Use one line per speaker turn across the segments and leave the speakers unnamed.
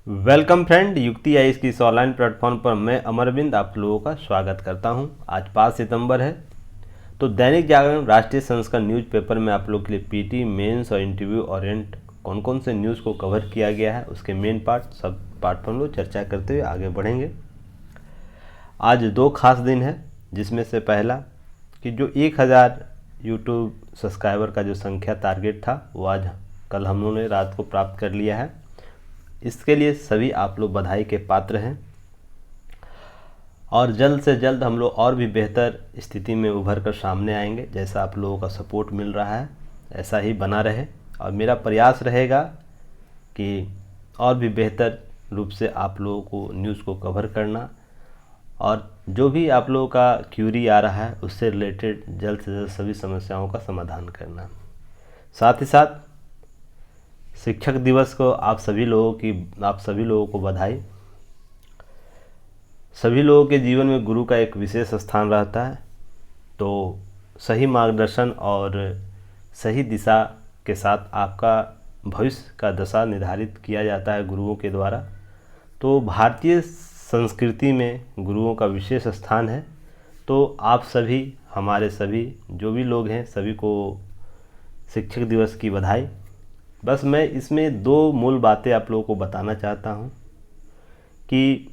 Welcome friend, युक्ति IAS की इस ऑनलाइन प्लेटफॉर्म पर मैं अमरविंद आप लोगों का स्वागत करता हूं। आज 5 सितंबर है। तो दैनिक जागरण राष्ट्रीय संस्करण न्यूज़पेपर में आप लोग के लिए पीटी मेंस और इंटरव्यू ओरिएंट कौन कौन से न्यूज़ को कवर किया गया है, उसके मेन पार्ट सब पार्ट पर हम लोग चर्चा करते हुए आगे बढ़ेंगे। आज 2 खास दिन है, जिसमें से पहला कि जो 1000 यूट्यूब सब्सक्राइबर का जो संख्या टारगेट था वो आज कल हम लोगों ने रात को प्राप्त कर लिया है। इसके लिए सभी आप लोग बधाई के पात्र हैं और जल्द से जल्द हम लोग और भी बेहतर स्थिति में उभर कर सामने आएंगे। जैसा आप लोगों का सपोर्ट मिल रहा है ऐसा ही बना रहे और मेरा प्रयास रहेगा कि और भी बेहतर रूप से आप लोगों को न्यूज़ को कवर करना और जो भी आप लोगों का क्यूरी आ रहा है उससे रिलेटेड जल्द से जल्द सभी समस्याओं का समाधान करना। साथ ही साथ शिक्षक दिवस को आप सभी लोगों को बधाई। सभी लोगों के जीवन में गुरु का एक विशेष स्थान रहता है, तो सही मार्गदर्शन और सही दिशा के साथ आपका भविष्य का दशा निर्धारित किया जाता है गुरुओं के द्वारा। तो भारतीय संस्कृति में गुरुओं का विशेष स्थान है। तो आप सभी, हमारे सभी जो भी लोग हैं, सभी को शिक्षक दिवस की बधाई। बस मैं इसमें 2 मूल बातें आप लोगों को बताना चाहता हूं कि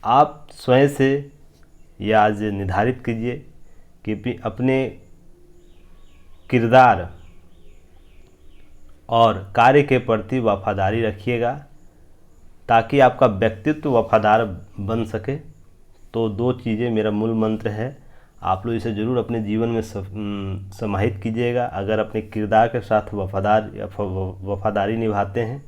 आप स्वयं से यह आज निर्धारित कीजिए कि अपने किरदार और कार्य के प्रति वफादारी रखिएगा ताकि आपका व्यक्तित्व वफादार बन सके। तो 2 चीज़ें मेरा मूल मंत्र है, आप लोग इसे ज़रूर अपने जीवन में समाहित कीजिएगा। अगर अपने किरदार के साथ वफादारी निभाते हैं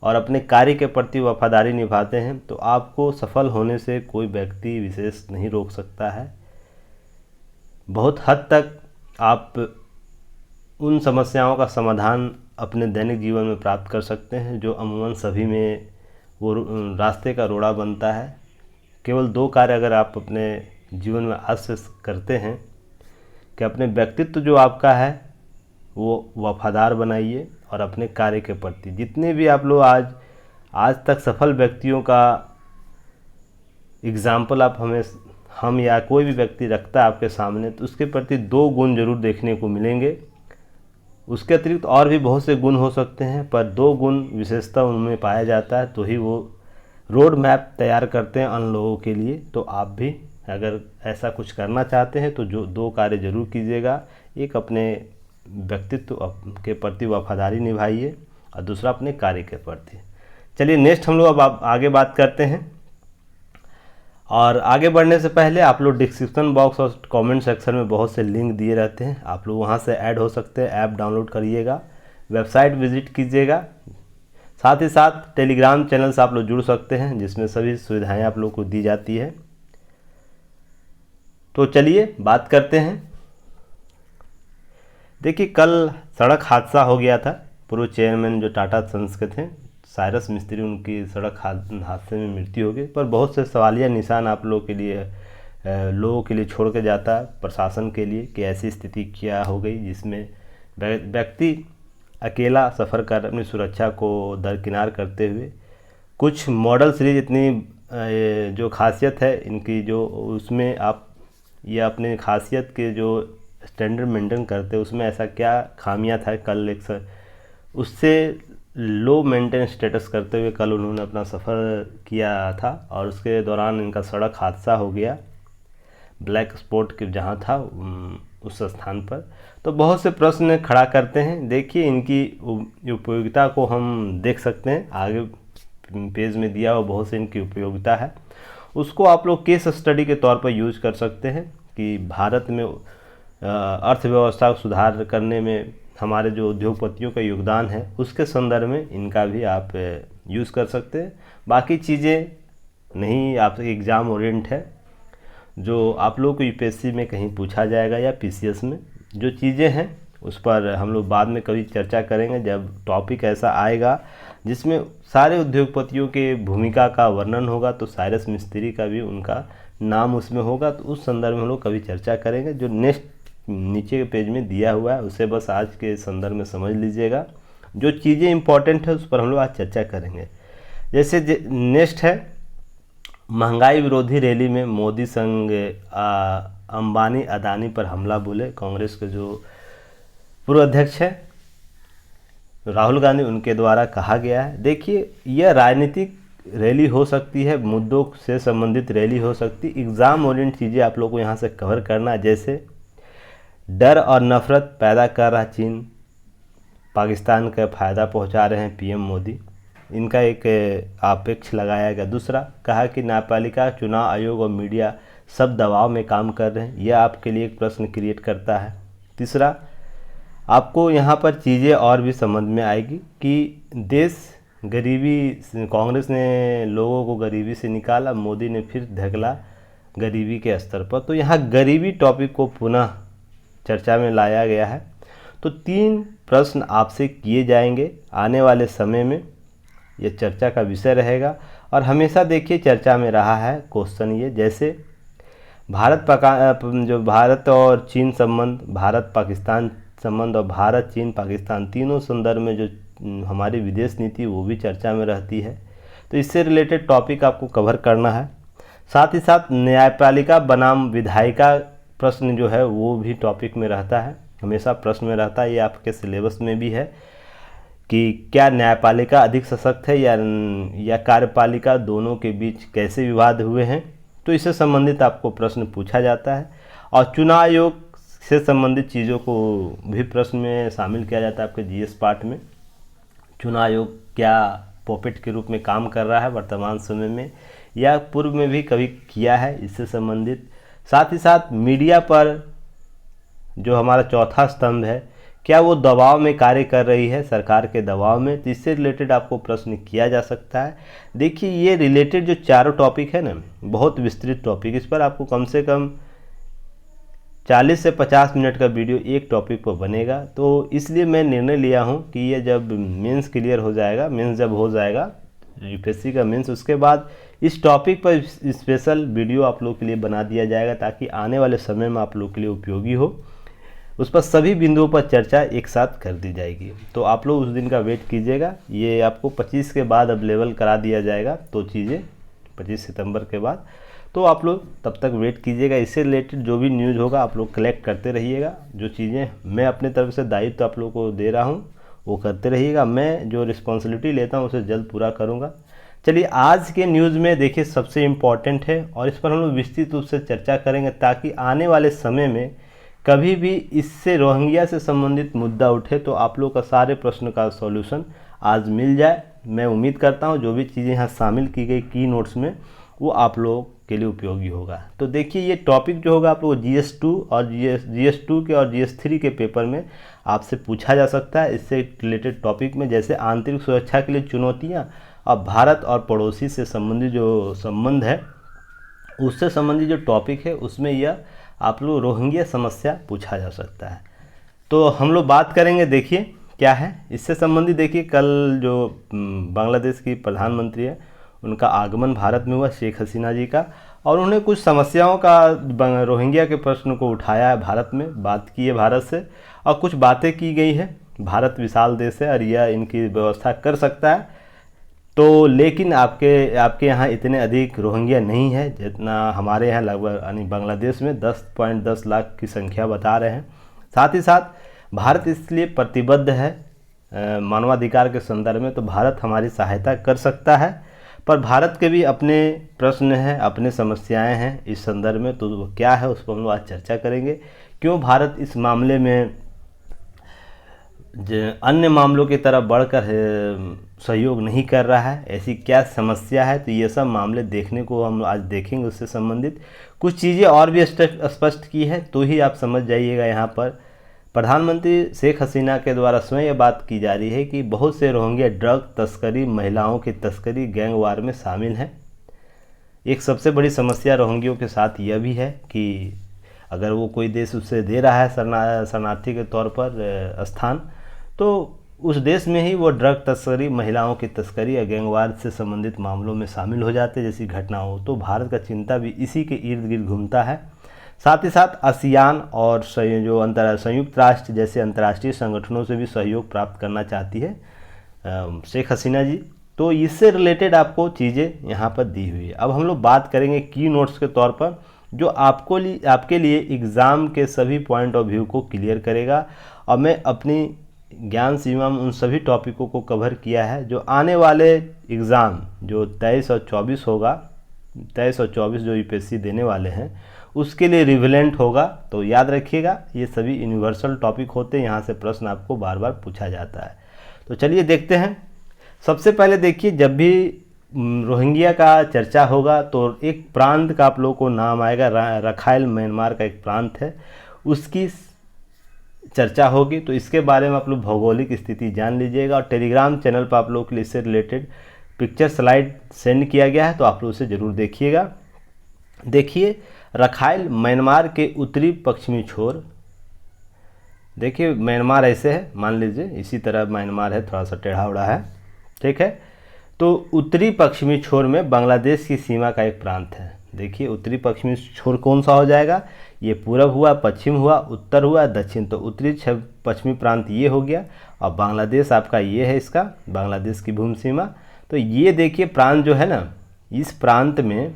और अपने कार्य के प्रति वफादारी निभाते हैं तो आपको सफल होने से कोई व्यक्ति विशेष नहीं रोक सकता है। बहुत हद तक आप उन समस्याओं का समाधान अपने दैनिक जीवन में प्राप्त कर सकते हैं जो अमूमन सभी में वो रास्ते का रोड़ा बनता है। केवल 2 कार्य अगर आप अपने जीवन में आज से करते हैं कि अपने व्यक्तित्व जो आपका है वो वफादार बनाइए और अपने कार्य के प्रति जितने भी आप लोग आज तक सफल व्यक्तियों का एग्जाम्पल आप हम या कोई भी व्यक्ति रखता है आपके सामने तो उसके प्रति 2 गुण जरूर देखने को मिलेंगे। उसके अतिरिक्त और भी बहुत से गुण हो सकते हैं, पर 2 गुण विशेषता उनमें पाया जाता है तो ही वो रोड मैप तैयार करते हैं अन्य लोगों के लिए। तो आप भी अगर ऐसा कुछ करना चाहते हैं तो जो 2 कार्य जरूर कीजिएगा। एक, अपने व्यक्तित्व के प्रति वफादारी निभाइए और दूसरा अपने कार्य के प्रति। चलिए नेक्स्ट हम लोग अब आगे बात करते हैं। और आगे बढ़ने से पहले आप लोग डिस्क्रिप्शन बॉक्स और कमेंट सेक्शन में बहुत से लिंक दिए रहते हैं, आप लोग वहां से ऐड हो सकते हैं। ऐप डाउनलोड करिएगा, वेबसाइट विजिट कीजिएगा। साथ ही साथ टेलीग्राम चैनल से आप लोग जुड़ सकते हैं जिसमें सभी सुविधाएं आप लोग को दी जाती है। तो चलिए बात करते हैं। देखिए, कल सड़क हादसा हो गया था। पूर्व चेयरमैन जो टाटा सन्स के थे साइरस मिस्त्री, उनकी सड़क हादसे में मृत्यु हो गई। पर बहुत से सवालिया निशान आप लोगों के लिए छोड़ के जाता है प्रशासन के लिए कि ऐसी स्थिति क्या हो गई जिसमें व्यक्ति अकेला सफ़र कर अपनी सुरक्षा को दरकिनार करते हुए कुछ मॉडल सीरीज इतनी जो खासियत है इनकी, जो उसमें आप या अपने खासियत के जो स्टैंडर्ड मेंटेन करते हैं उसमें ऐसा क्या खामियां था। कल एक उससे लो मेंटेन स्टेटस करते हुए कल उन्होंने अपना सफ़र किया था और उसके दौरान इनका सड़क हादसा हो गया ब्लैक स्पॉट के जहां था उस स्थान पर। तो बहुत से प्रश्न खड़ा करते हैं। देखिए, इनकी उपयोगिता को हम देख सकते हैं, आगे पेज में दिया हुआ बहुत से इनकी उपयोगिता है। उसको आप लोग केस स्टडी के तौर पर यूज कर सकते हैं कि भारत में अर्थव्यवस्था को सुधार करने में हमारे जो उद्योगपतियों का योगदान है उसके संदर्भ में इनका भी आप यूज़ कर सकते हैं। बाकी चीज़ें नहीं, आप एग्ज़ाम ओरिएंट है जो आप लोग को यूपीएससी में कहीं पूछा जाएगा या पीसीएस में। जो चीज़ें हैं उस पर हम लोग बाद में कभी चर्चा करेंगे जब टॉपिक ऐसा आएगा जिसमें सारे उद्योगपतियों के भूमिका का वर्णन होगा। तो साइरस मिस्त्री का भी उनका नाम उसमें होगा, तो उस संदर्भ में हम लोग कभी चर्चा करेंगे। जो नेक्स्ट नीचे के पेज में दिया हुआ है उसे बस आज के संदर्भ में समझ लीजिएगा। जो चीज़ें इंपॉर्टेंट है उस पर हम लोग आज चर्चा करेंगे। जैसे नेक्स्ट है, महंगाई विरोधी रैली में मोदी संग अंबानी अदानी पर हमला बोले कांग्रेस के जो पूर्व अध्यक्ष है राहुल गांधी, उनके द्वारा कहा गया है। देखिए, यह राजनीतिक रैली हो सकती है, मुद्दों से संबंधित रैली हो सकती है, एग्ज़ाम ओरिएंट चीज़ें आप लोग को यहाँ से कवर करना है। जैसे डर और नफरत पैदा कर रहा चीन, पाकिस्तान का फ़ायदा पहुँचा रहे हैं पीएम मोदी, इनका एक आपेक्ष लगाया गया। दूसरा, कहा कि न्यायपालिका, चुनाव आयोग और मीडिया सब दबाव में काम कर रहे हैं, यह आपके लिए एक प्रश्न क्रिएट करता है। तीसरा, आपको यहाँ पर चीज़ें और भी समझ में आएगी कि देश गरीबी, कांग्रेस ने लोगों को गरीबी से निकाला, मोदी ने फिर धकेला गरीबी के स्तर पर। तो यहाँ गरीबी टॉपिक को पुनः चर्चा में लाया गया है। तो 3 प्रश्न आपसे किए जाएंगे आने वाले समय में, ये चर्चा का विषय रहेगा। और हमेशा देखिए चर्चा में रहा है क्वेश्चन ये, जैसे भारत और चीन संबंध, भारत पाकिस्तान संबंध और भारत चीन पाकिस्तान तीनों संदर्भ में जो हमारी विदेश नीति वो भी चर्चा में रहती है। तो इससे रिलेटेड टॉपिक आपको कवर करना है। साथ ही साथ न्यायपालिका बनाम विधायिका प्रश्न जो है वो भी टॉपिक में रहता है, हमेशा प्रश्न में रहता है। ये आपके सिलेबस में भी है कि क्या न्यायपालिका अधिक सशक्त है या कार्यपालिका, दोनों के बीच कैसे विवाद हुए हैं, तो इससे संबंधित आपको प्रश्न पूछा जाता है। और चुनाव आयोग से संबंधित चीज़ों को भी प्रश्न में शामिल किया जाता है आपके जीएस पार्ट में। चुनाव आयोग क्या पॉपेट के रूप में काम कर रहा है वर्तमान समय में, या पूर्व में भी कभी किया है, इससे संबंधित। साथ ही साथ मीडिया पर जो हमारा चौथा स्तंभ है, क्या वो दबाव में कार्य कर रही है, सरकार के दबाव में, तो इससे रिलेटेड आपको प्रश्न किया जा सकता है। देखिए, ये रिलेटेड जो चारों टॉपिक है ना, बहुत विस्तृत टॉपिक, इस पर आपको कम से कम 40 से 50 मिनट का वीडियो एक टॉपिक पर बनेगा। तो इसलिए मैं निर्णय लिया हूँ कि ये जब मेंस क्लियर हो जाएगा, मेंस जब हो जाएगा यूपीएससी का मेंस, उसके बाद इस टॉपिक पर स्पेशल वीडियो आप लोग के लिए बना दिया जाएगा, ताकि आने वाले समय में आप लोग के लिए उपयोगी हो। उस पर सभी बिंदुओं पर चर्चा एक साथ कर दी जाएगी। तो आप लोग उस दिन का वेट कीजिएगा। ये आपको 25 के बाद अवेलेबल करा दिया जाएगा, तो चीज़ें 25 सितंबर के बाद। तो आप लोग तब तक वेट कीजिएगा। इससे रिलेटेड जो भी न्यूज़ होगा आप लोग कलेक्ट करते रहिएगा। जो चीज़ें मैं अपने तरफ से दायित्व तो आप लोग को दे रहा हूँ वो करते रहिएगा। मैं जो रिस्पॉन्सिबिलिटी लेता हूँ उसे जल्द पूरा करूँगा। चलिए, आज के न्यूज़ में देखिए सबसे इम्पॉर्टेंट है और इस पर हम लोग विस्तृत रूप से चर्चा करेंगे, ताकि आने वाले समय में कभी भी इससे रोहिंग्या से संबंधित मुद्दा उठे तो आप लोग का सारे प्रश्न का सॉल्यूशन आज मिल जाए। मैं उम्मीद करता हूँ जो भी चीज़ें यहाँ शामिल की गई की नोट्स में वो आप लोगों के लिए उपयोगी होगा। तो देखिए, ये टॉपिक जो होगा आप लोग GS2 और GS2 के और GS3 के पेपर में आपसे पूछा जा सकता है। इससे रिलेटेड टॉपिक में जैसे आंतरिक सुरक्षा के लिए चुनौतियाँ और भारत और पड़ोसी से संबंधित जो संबंध है उससे संबंधित जो टॉपिक है उसमें यह आप लोग रोहिंग्या समस्या पूछा जा सकता है। तो हम लोग बात करेंगे, देखिए क्या है इससे संबंधित। देखिए, कल जो बांग्लादेश की प्रधानमंत्री है उनका आगमन भारत में हुआ, शेख हसीना जी का, और उन्होंने कुछ समस्याओं का रोहिंग्या के प्रश्न को उठाया है, भारत में बात की है भारत से, और कुछ बातें की गई है। भारत विशाल देश है और यह इनकी व्यवस्था कर सकता है। तो लेकिन आपके यहाँ इतने अधिक रोहिंग्या नहीं है जितना हमारे यहाँ लगभग, यानी बांग्लादेश में 10.10 लाख की संख्या बता रहे हैं। साथ ही साथ भारत इसलिए प्रतिबद्ध है मानवाधिकार के संदर्भ में, तो भारत हमारी सहायता कर सकता है। पर भारत के भी अपने प्रश्न हैं, अपने समस्याएं हैं इस संदर्भ में, तो वो क्या है उस पर हम लोग आज चर्चा करेंगे। क्यों भारत इस मामले में अन्य मामलों की तरह बढ़कर सहयोग नहीं कर रहा है, ऐसी क्या समस्या है, तो ये सब मामले देखने को हम आज देखेंगे। उससे संबंधित कुछ चीज़ें और भी स्पष्ट की है तो ही आप समझ जाइएगा। यहाँ पर प्रधानमंत्री शेख हसीना के द्वारा स्वयं ये बात की जा रही है कि बहुत से रोहिंग्या ड्रग तस्करी, महिलाओं की तस्करी, गैंगवार में शामिल हैं। एक सबसे बड़ी समस्या रोहिंग्यों के साथ यह भी है कि अगर वो कोई देश उससे दे रहा है शरणार्थी के तौर पर स्थान, तो उस देश में ही वो ड्रग तस्करी, महिलाओं की तस्करी या गैंगवार से संबंधित मामलों में शामिल हो जाते जैसी घटना हो। तो भारत का चिंता भी इसी के इर्द गिर्द घूमता है। साथ ही साथ आसियान और जो संयुक्त राष्ट्र जैसे अंतर्राष्ट्रीय संगठनों से भी सहयोग प्राप्त करना चाहती है शेख हसीना जी। तो इससे रिलेटेड आपको चीज़ें यहाँ पर दी हुई है। अब हम लोग बात करेंगे की नोट्स के तौर पर, जो आपके लिए एग्ज़ाम के सभी पॉइंट ऑफ व्यू को क्लियर करेगा। और मैं अपनी ज्ञान सीमा में उन सभी टॉपिकों को कवर किया है जो आने वाले एग्ज़ाम जो 23 और 24 होगा, 23 और 24 जो यूपीएससी देने वाले हैं उसके लिए रिवेलेंट होगा। तो याद रखिएगा, ये सभी यूनिवर्सल टॉपिक होते हैं, यहाँ से प्रश्न आपको बार बार पूछा जाता है। तो चलिए देखते हैं। सबसे पहले देखिए, जब भी रोहिंग्या का चर्चा होगा तो एक प्रांत का आप लोगों को नाम आएगा, रखाइल म्यांमार का एक प्रांत है, उसकी चर्चा होगी। तो इसके बारे में आप लोग भौगोलिक स्थिति जान लीजिएगा। और टेलीग्राम चैनल पर आप लोगों के लिए इससे रिलेटेड पिक्चर स्लाइड सेंड किया गया है, तो आप लोग उसे ज़रूर देखिएगा। देखिए, रखाइल म्यांमार के उत्तरी पश्चिमी छोर, देखिए म्यांमार ऐसे है, मान लीजिए इसी तरह म्यांमार है, थोड़ा सा टेढ़ा उड़ा है, ठीक है। तो उत्तरी पश्चिमी छोर में बांग्लादेश की सीमा का एक प्रांत है। देखिए उत्तरी पश्चिमी छोर कौन सा हो जाएगा, ये पूरब हुआ, पश्चिम हुआ, उत्तर हुआ, दक्षिण। तो उत्तरी पश्चिमी प्रांत ये हो गया, और बांग्लादेश आपका ये है, इसका बांग्लादेश की भूमि सीमा। तो ये देखिए प्रांत जो है ना, इस प्रांत में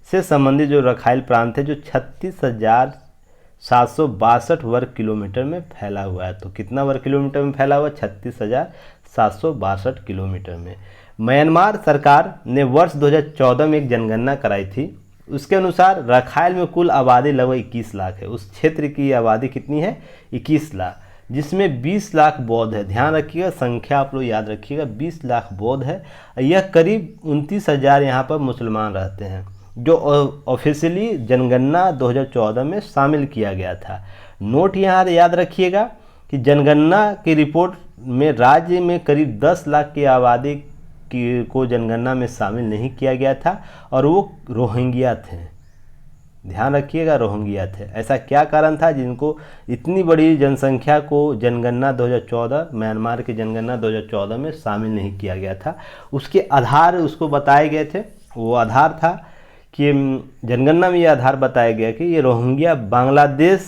से संबंधित जो रखाइल प्रांत है जो 36,762 वर्ग किलोमीटर में फैला हुआ है। तो कितना वर्ग किलोमीटर में फैला हुआ है? 36,762 किलोमीटर में। म्यांमार सरकार ने वर्ष 2014 में एक जनगणना कराई थी। उसके अनुसार रखाइल में कुल आबादी लगभग 21 लाख है। उस क्षेत्र की आबादी कितनी है? 21 लाख, जिसमें 20 लाख बौद्ध है। ध्यान रखिएगा, संख्या आप लोग याद रखिएगा, 20 लाख बौद्ध है। यह करीब 29,000 यहाँ पर मुसलमान रहते हैं, जो ऑफिशियली जनगणना 2014 में शामिल किया गया था। नोट यहाँ याद रखिएगा कि जनगणना की रिपोर्ट में राज्य में करीब 10 लाख की आबादी को जनगणना में शामिल नहीं किया गया था, और वो रोहिंग्या थे। ध्यान रखिएगा, रोहिंग्या थे। ऐसा क्या कारण था जिनको इतनी बड़ी जनसंख्या को जनगणना 2014, म्यांमार की जनगणना 2014 में शामिल नहीं किया गया था? उसके आधार उसको बताए गए थे। वो आधार था कि जनगणना में ये आधार बताया गया कि ये रोहिंग्या बांग्लादेश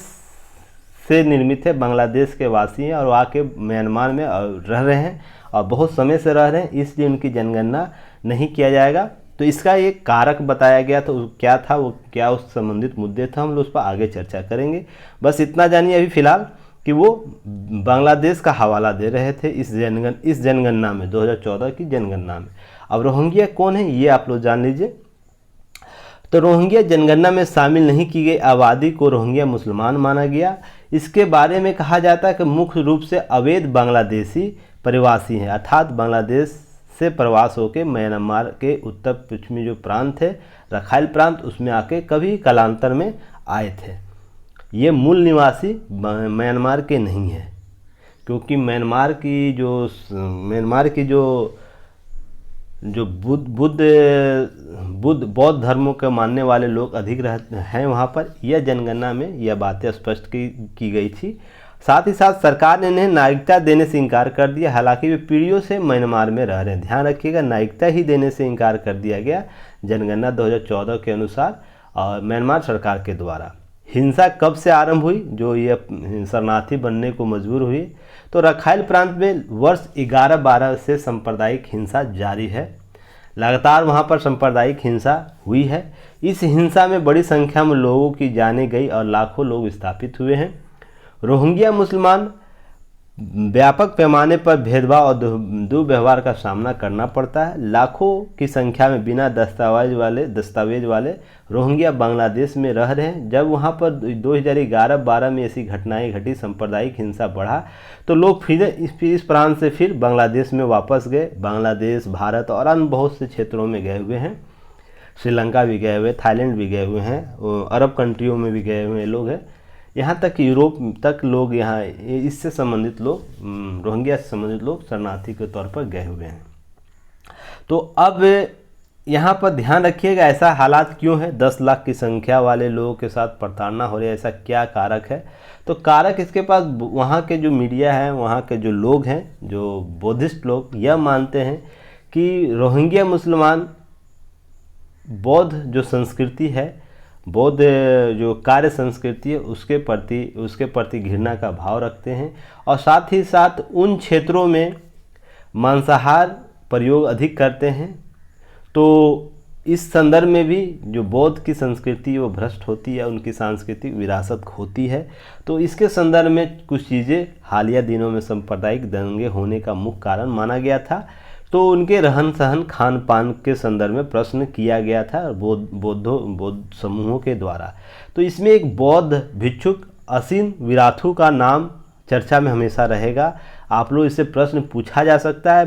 से निर्मित है, बांग्लादेश के वासी हैं और आके म्यांमार में रह रहे हैं और बहुत समय से रह रहे हैं, इसलिए उनकी जनगणना नहीं किया जाएगा। तो इसका एक कारक बताया गया। तो क्या था वो, क्या उस संबंधित मुद्दे था, हम लोग उस पर आगे चर्चा करेंगे। बस इतना जानिए अभी फ़िलहाल कि वो बांग्लादेश का हवाला दे रहे थे इस जनगणना में, 2014 की जनगणना में। अब रोहिंग्या कौन है ये आप लोग जान लीजिए। तो रोहिंग्या जनगणना में शामिल नहीं की गई आबादी को रोहिंग्या मुसलमान माना गया। इसके बारे में कहा जाता है कि मुख्य रूप से अवैध बांग्लादेशी प्रवासी हैं, अर्थात बांग्लादेश से प्रवास होकर म्यांमार के उत्तर पश्चिमी जो प्रांत है, रखाइल प्रांत, उसमें आके कभी कालांतर में आए थे। ये मूल निवासी म्यांमार के नहीं है, क्योंकि म्यांमार की जो बौद्ध धर्मों के मानने वाले लोग अधिक हैं वहाँ पर। यह जनगणना में यह बातें स्पष्ट की गई थी। साथ ही साथ सरकार ने इन्हें नागरिकता देने से इनकार कर दिया, हालांकि वे पीढ़ियों से म्यांमार में रह रहे हैं। ध्यान रखिएगा, नागरिकता ही देने से इनकार कर दिया गया जनगणना 2014 के अनुसार और म्यांमार सरकार के द्वारा। हिंसा कब से आरंभ हुई जो ये शरणार्थी बनने को मजबूर हुई? तो रखाइल प्रांत में वर्ष 11-12 से सांप्रदायिक हिंसा जारी है। लगातार वहाँ पर सांप्रदायिक हिंसा हुई है। इस हिंसा में बड़ी संख्या में लोगों की जानें गई और लाखों लोग विस्थापित हुए हैं। रोहिंग्या मुसलमान व्यापक पैमाने पर भेदभाव और दुर्व्यवहार का सामना करना पड़ता है। लाखों की संख्या में बिना दस्तावेज वाले रोहिंग्या बांग्लादेश में रह रहे हैं। जब वहां पर 2011-12 में ऐसी घटनाएं घटी, सांप्रदायिक हिंसा बढ़ा, तो लोग फिर इस प्रांत से फिर बांग्लादेश में वापस गए। बांग्लादेश, भारत और अन्य बहुत से क्षेत्रों में गए हुए हैं। श्रीलंका भी गए हुए, थाईलैंड भी गए हुए हैं, अरब कंट्रियों में भी गए हुए लोग हैं, यहाँ तक यूरोप तक लोग, यहाँ इससे संबंधित लोग, रोहिंग्या से संबंधित लोग शरणार्थी के तौर पर गए हुए हैं। तो अब यहाँ पर ध्यान रखिएगा, ऐसा हालात क्यों है? 10 लाख की संख्या वाले लोगों के साथ प्रताड़ना हो रही है, ऐसा क्या कारक है? तो कारक इसके पास वहाँ के जो मीडिया है, वहाँ के जो लोग हैं, जो बौद्धिस्ट लोग, यह मानते हैं कि रोहिंग्या मुसलमान बौद्ध जो संस्कृति है, बौद्ध जो कार्य संस्कृति है, उसके प्रति घृणा का भाव रखते हैं। और साथ ही साथ उन क्षेत्रों में मांसाहार प्रयोग अधिक करते हैं। तो इस संदर्भ में भी जो बौद्ध की संस्कृति वो भ्रष्ट होती है, उनकी सांस्कृतिक विरासत खोती है। तो इसके संदर्भ में कुछ चीज़ें हालिया दिनों में सांप्रदायिक दंगे होने का मुख्य कारण माना गया था। तो उनके रहन सहन खान पान के संदर्भ में प्रश्न किया गया था बौद्ध समूहों के द्वारा। तो इसमें एक बौद्ध भिक्षुक असिन विराथू का नाम चर्चा में हमेशा रहेगा। आप लोग इससे प्रश्न पूछा जा सकता है,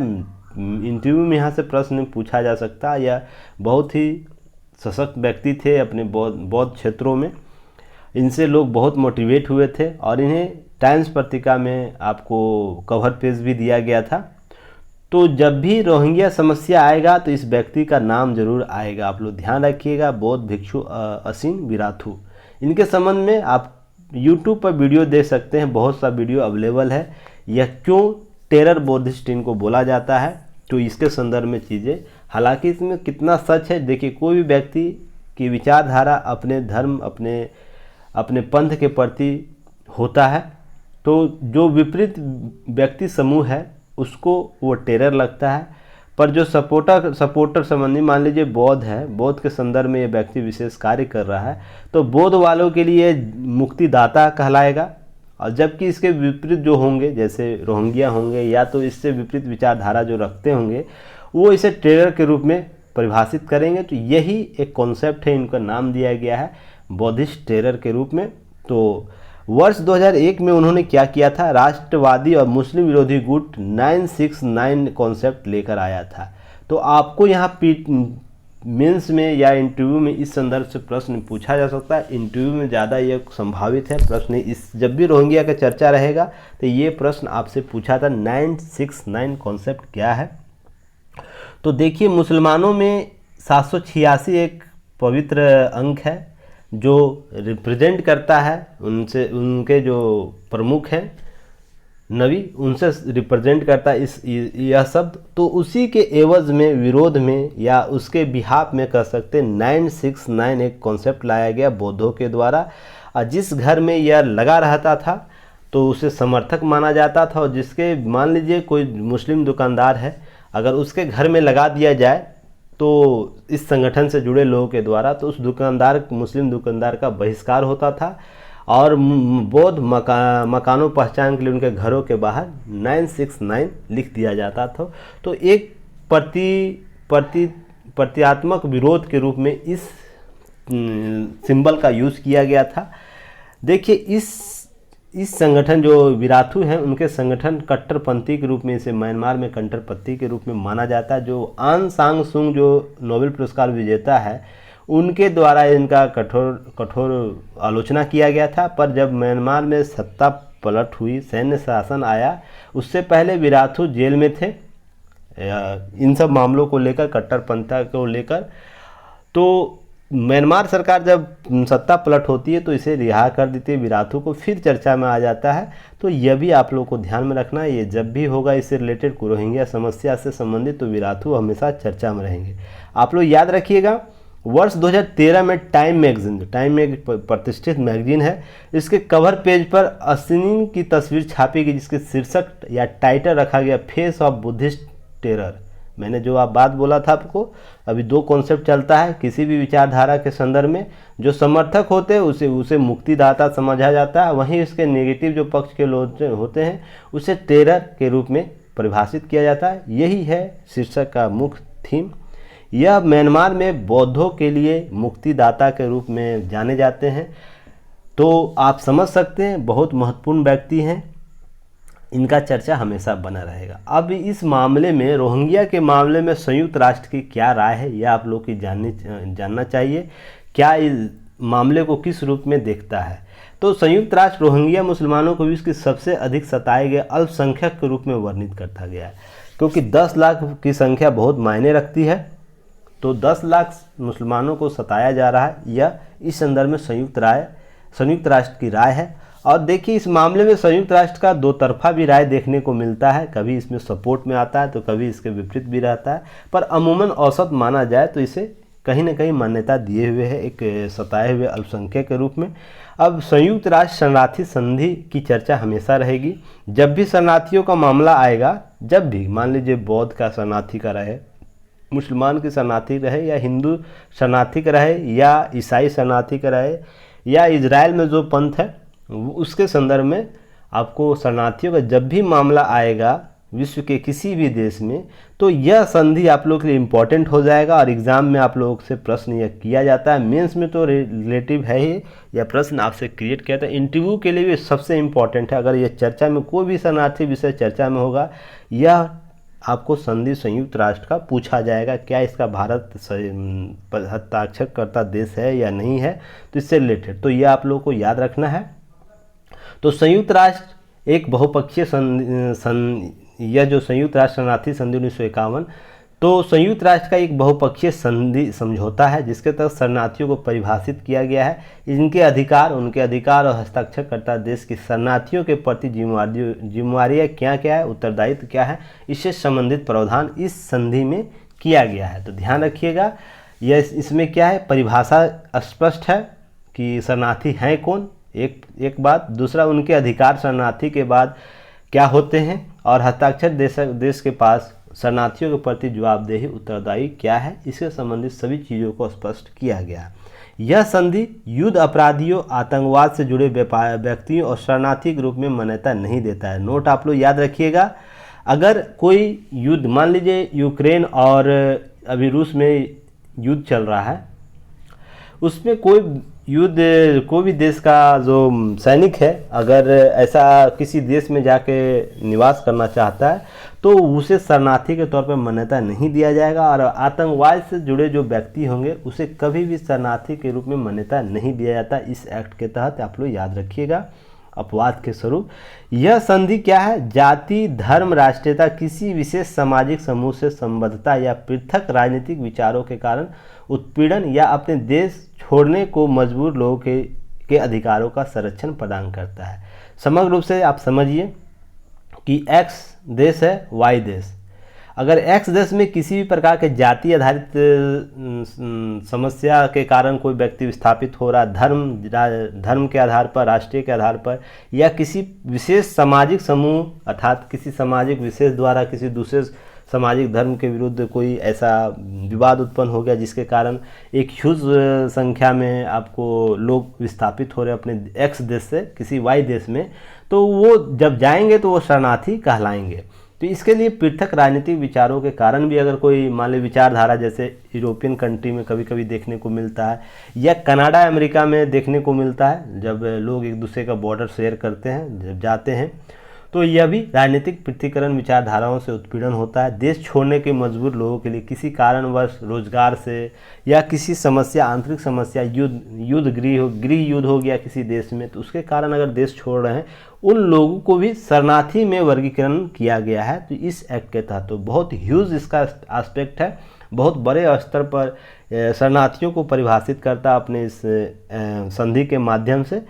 इंटरव्यू में यहाँ से प्रश्न पूछा जा सकता है। यह बहुत ही सशक्त व्यक्ति थे अपने बौद्ध क्षेत्रों में। इनसे लोग बहुत मोटिवेट हुए थे और इन्हें टाइम्स पत्रिका में आपको कवर पेज भी दिया गया था। तो जब भी रोहिंग्या समस्या आएगा तो इस व्यक्ति का नाम जरूर आएगा, आप लोग ध्यान रखिएगा। बौद्ध भिक्षु असिन विराथू, इनके संबंध में आप यूट्यूब पर वीडियो देख सकते हैं, बहुत सा वीडियो अवेलेबल है। यह क्यों टेरर बौद्धिस्ट इनको बोला जाता है, तो इसके संदर्भ में चीज़ें, हालांकि इसमें कितना सच है देखिए। कोई भी व्यक्ति की विचारधारा अपने धर्म अपने पंथ के प्रति होता है, तो जो विपरीत व्यक्ति समूह है उसको वो टेरर लगता है। पर जो सपोर्टर संबंधी, मान लीजिए बौद्ध है, बौद्ध के संदर्भ में ये व्यक्ति विशेष कार्य कर रहा है, तो बौद्ध वालों के लिए मुक्तिदाता कहलाएगा। और जबकि इसके विपरीत जो होंगे, जैसे रोहिंग्या होंगे या तो इससे विपरीत विचारधारा जो रखते होंगे, वो इसे टेरर के रूप में परिभाषित करेंगे। तो यही एक कॉन्सेप्ट है, इनका नाम दिया गया है बौद्धिस्ट टेरर के रूप में। तो वर्ष 2001 में उन्होंने क्या किया था, राष्ट्रवादी और मुस्लिम विरोधी गुट 969 कॉन्सेप्ट लेकर आया था। तो आपको यहाँ मेंस में या इंटरव्यू में इस संदर्भ से प्रश्न पूछा जा सकता है। इंटरव्यू में ज़्यादा यह संभावित है प्रश्न, इस जब भी रोहिंग्या का चर्चा रहेगा तो ये प्रश्न आपसे पूछा था 969 कॉन्सेप्ट क्या है। तो देखिए, मुसलमानों में 786 एक पवित्र अंक है जो रिप्रेजेंट करता है उनके जो प्रमुख हैं नबी, उनसे रिप्रेजेंट करता है यह शब्द। तो उसी के एवज में, विरोध में या उसके बिहाफ में कह सकते 969 एक कॉन्सेप्ट लाया गया बौद्धों के द्वारा। और जिस घर में यह लगा रहता था तो उसे समर्थक माना जाता था। और जिसके, मान लीजिए कोई मुस्लिम दुकानदार है, अगर उसके घर में लगा दिया जाए तो इस संगठन से जुड़े लोगों के द्वारा, तो उस मुस्लिम दुकानदार का बहिष्कार होता था। और बौद्ध मकानों पहचान के लिए उनके घरों के बाहर 969 लिख दिया जाता था। तो एक प्रतीकात्मक विरोध के रूप में इस सिंबल का यूज़ किया गया था। देखिए, इस संगठन जो विराथू हैं, उनके संगठन कट्टरपंथी के रूप में, इसे म्यांमार में कट्टरपंथी के रूप में माना जाता है। जो आंग सान सूंग जो नोबेल पुरस्कार विजेता है, उनके द्वारा इनका कठोर आलोचना किया गया था। पर जब म्यांमार में सत्ता पलट हुई, सैन्य शासन आया, उससे पहले विराथू जेल में थे इन सब मामलों को लेकर, कट्टरपंथी को लेकर। तो म्यांमार सरकार जब सत्ता पलट होती है तो इसे रिहा कर देती है, विराथू को फिर चर्चा में आ जाता है। तो यह भी आप लोगों को ध्यान में रखना है, ये जब भी होगा इससे रिलेटेड रोहिंग्या समस्या से संबंधित, तो विराथू हमेशा चर्चा में रहेंगे। आप लोग याद रखिएगा, वर्ष 2013 में टाइम एक प्रतिष्ठित मैगजीन है, इसके कवर पेज पर असिन की तस्वीर छापी गई, जिसके शीर्षक या टाइटल रखा गया फेस ऑफ बुद्धिस्ट टेरर। मैंने जो आप बात बोला था आपको, अभी दो कॉन्सेप्ट चलता है किसी भी विचारधारा के संदर्भ में। जो समर्थक होते हैं उसे मुक्तिदाता समझा जाता है, वहीं इसके नेगेटिव जो पक्ष के लोग होते हैं उसे टेरर के रूप में परिभाषित किया जाता है। यही है शीर्षक का मुख्य थीम। यह म्यांमार में बौद्धों के लिए मुक्तिदाता के रूप में जाने जाते हैं। तो आप समझ सकते हैं, बहुत महत्वपूर्ण व्यक्ति हैं, इनका चर्चा हमेशा बना रहेगा। अब इस मामले में, रोहिंग्या के मामले में संयुक्त राष्ट्र की क्या राय है, यह आप लोग की जानना चाहिए। क्या इस मामले को किस रूप में देखता है। तो संयुक्त राष्ट्र रोहिंग्या मुसलमानों को विश्व की सबसे अधिक सताए गए अल्पसंख्यक के रूप में वर्णित करता गया है, क्योंकि 10 लाख की संख्या बहुत मायने रखती है। तो 10 लाख मुसलमानों को सताया जा रहा है, यह इस संदर्भ में संयुक्त राष्ट्र की राय है। और देखिए, इस मामले में संयुक्त राष्ट्र का दो तरफा भी राय देखने को मिलता है, कभी इसमें सपोर्ट में आता है तो कभी इसके विपरीत भी रहता है। पर अमूमन औसत माना जाए तो इसे कहीं ना कहीं मान्यता दिए हुए है एक सताए हुए अल्पसंख्यक के रूप में। अब संयुक्त राष्ट्र शरणार्थी संधि की चर्चा हमेशा रहेगी। जब भी शरणार्थियों का मामला आएगा, जब भी मान लीजिए बौद्ध का शरणार्थी का रहे, मुसलमान की शरणार्थी रहे, या हिंदू शरणार्थी का रहे, या ईसाई शरणार्थी का रहे, या इजराइल में जो पंथ है उसके संदर्भ में आपको शरणार्थियों का जब भी मामला आएगा विश्व के किसी भी देश में, तो यह संधि आप लोगों के लिए इम्पॉर्टेंट हो जाएगा। और एग्ज़ाम में आप लोगों से प्रश्न यह किया जाता है, मेंस में तो रिलेटिव है ही, यह प्रश्न आपसे क्रिएट किया था। इंटरव्यू के लिए भी सबसे इम्पॉर्टेंट है। अगर यह चर्चा में कोई भी शरणार्थी विषय चर्चा में होगा, यह आपको संधि संयुक्त राष्ट्र का पूछा जाएगा, क्या इसका भारत हस्ताक्षरकर्ता देश है या नहीं है, तो इससे रिलेटेड तो यह आप लोगों को याद रखना है। तो संयुक्त राष्ट्र एक बहुपक्षीय यह जो संयुक्त राष्ट्र शरणार्थी संधि 1951, तो संयुक्त राष्ट्र का एक बहुपक्षीय संधि समझौता है जिसके तहत शरणार्थियों को परिभाषित किया गया है। इनके अधिकार, उनके अधिकार और हस्ताक्षरकर्ता देश की शरणार्थियों के प्रति जिम्मेवारियाँ क्या क्या है, उत्तरदायित्व क्या है, इससे संबंधित प्रावधान इस संधि में किया गया है। तो ध्यान रखिएगा, यह इसमें क्या है, परिभाषा स्पष्ट है कि शरणार्थी हैं कौन, एक बात। दूसरा, उनके अधिकार शरणार्थी के बाद क्या होते हैं, और हस्ताक्षर देश के पास शरणार्थियों के प्रति जवाबदेही उत्तरदायी क्या है, इससे संबंधित सभी चीज़ों को स्पष्ट किया गया। यह संधि युद्ध अपराधियों, आतंकवाद से जुड़े व्यक्तियों और शरणार्थी के रूप में मान्यता नहीं देता है। नोट आप लोग याद रखिएगा, अगर कोई युद्ध, मान लीजिए यूक्रेन और अभी रूस में युद्ध चल रहा है, उसमें कोई भी देश का जो सैनिक है अगर ऐसा किसी देश में जाके निवास करना चाहता है तो उसे शरणार्थी के तौर पर मान्यता नहीं दिया जाएगा। और आतंकवाद से जुड़े जो व्यक्ति होंगे उसे कभी भी शरणार्थी के रूप में मान्यता नहीं दिया जाता इस एक्ट के तहत, आप लोग याद रखिएगा। अपवाद के स्वरूप यह संधि क्या है, जाति, धर्म, राष्ट्रीयता, किसी विशेष सामाजिक समूह से संबद्धता या पृथक राजनीतिक विचारों के कारण उत्पीड़न या अपने देश छोड़ने को मजबूर लोगों के अधिकारों का संरक्षण प्रदान करता है। समग्र रूप से आप समझिए कि X देश है, Y देश, अगर X देश में किसी भी प्रकार के जाति आधारित समस्या के कारण कोई व्यक्ति विस्थापित हो रहा, धर्म के आधार पर, राष्ट्रीय के आधार पर, या किसी विशेष सामाजिक समूह अर्थात किसी सामाजिक विशेष द्वारा किसी दूसरे सामाजिक धर्म के विरुद्ध कोई ऐसा विवाद उत्पन्न हो गया जिसके कारण एक ह्यूज संख्या में आपको लोग विस्थापित हो रहे अपने X देश से किसी Y देश में, तो वो जब जाएंगे तो वो शरणार्थी कहलाएंगे। तो इसके लिए पृथक राजनीतिक विचारों के कारण भी अगर कोई मान ली विचारधारा, जैसे यूरोपियन कंट्री में कभी कभी देखने को मिलता है या कनाडा अमेरिका में देखने को मिलता है, जब लोग एक दूसरे का बॉर्डर शेयर करते हैं, जब जाते हैं, तो यह भी राजनीतिक पृथकीकरण विचारधाराओं से उत्पीड़न होता है। देश छोड़ने के मजबूर लोगों के लिए किसी कारणवश रोजगार से या किसी समस्या, आंतरिक समस्या, गृह युद्ध हो गया किसी देश में, तो उसके कारण अगर देश छोड़ रहे हैं उन लोगों को भी शरणार्थी में वर्गीकरण किया गया है। तो इस एक्ट के तहत तो बहुत ह्यूज इसका एस्पेक्ट है, बहुत बड़े स्तर पर शरणार्थियों को परिभाषित करता अपने इस संधि के माध्यम से।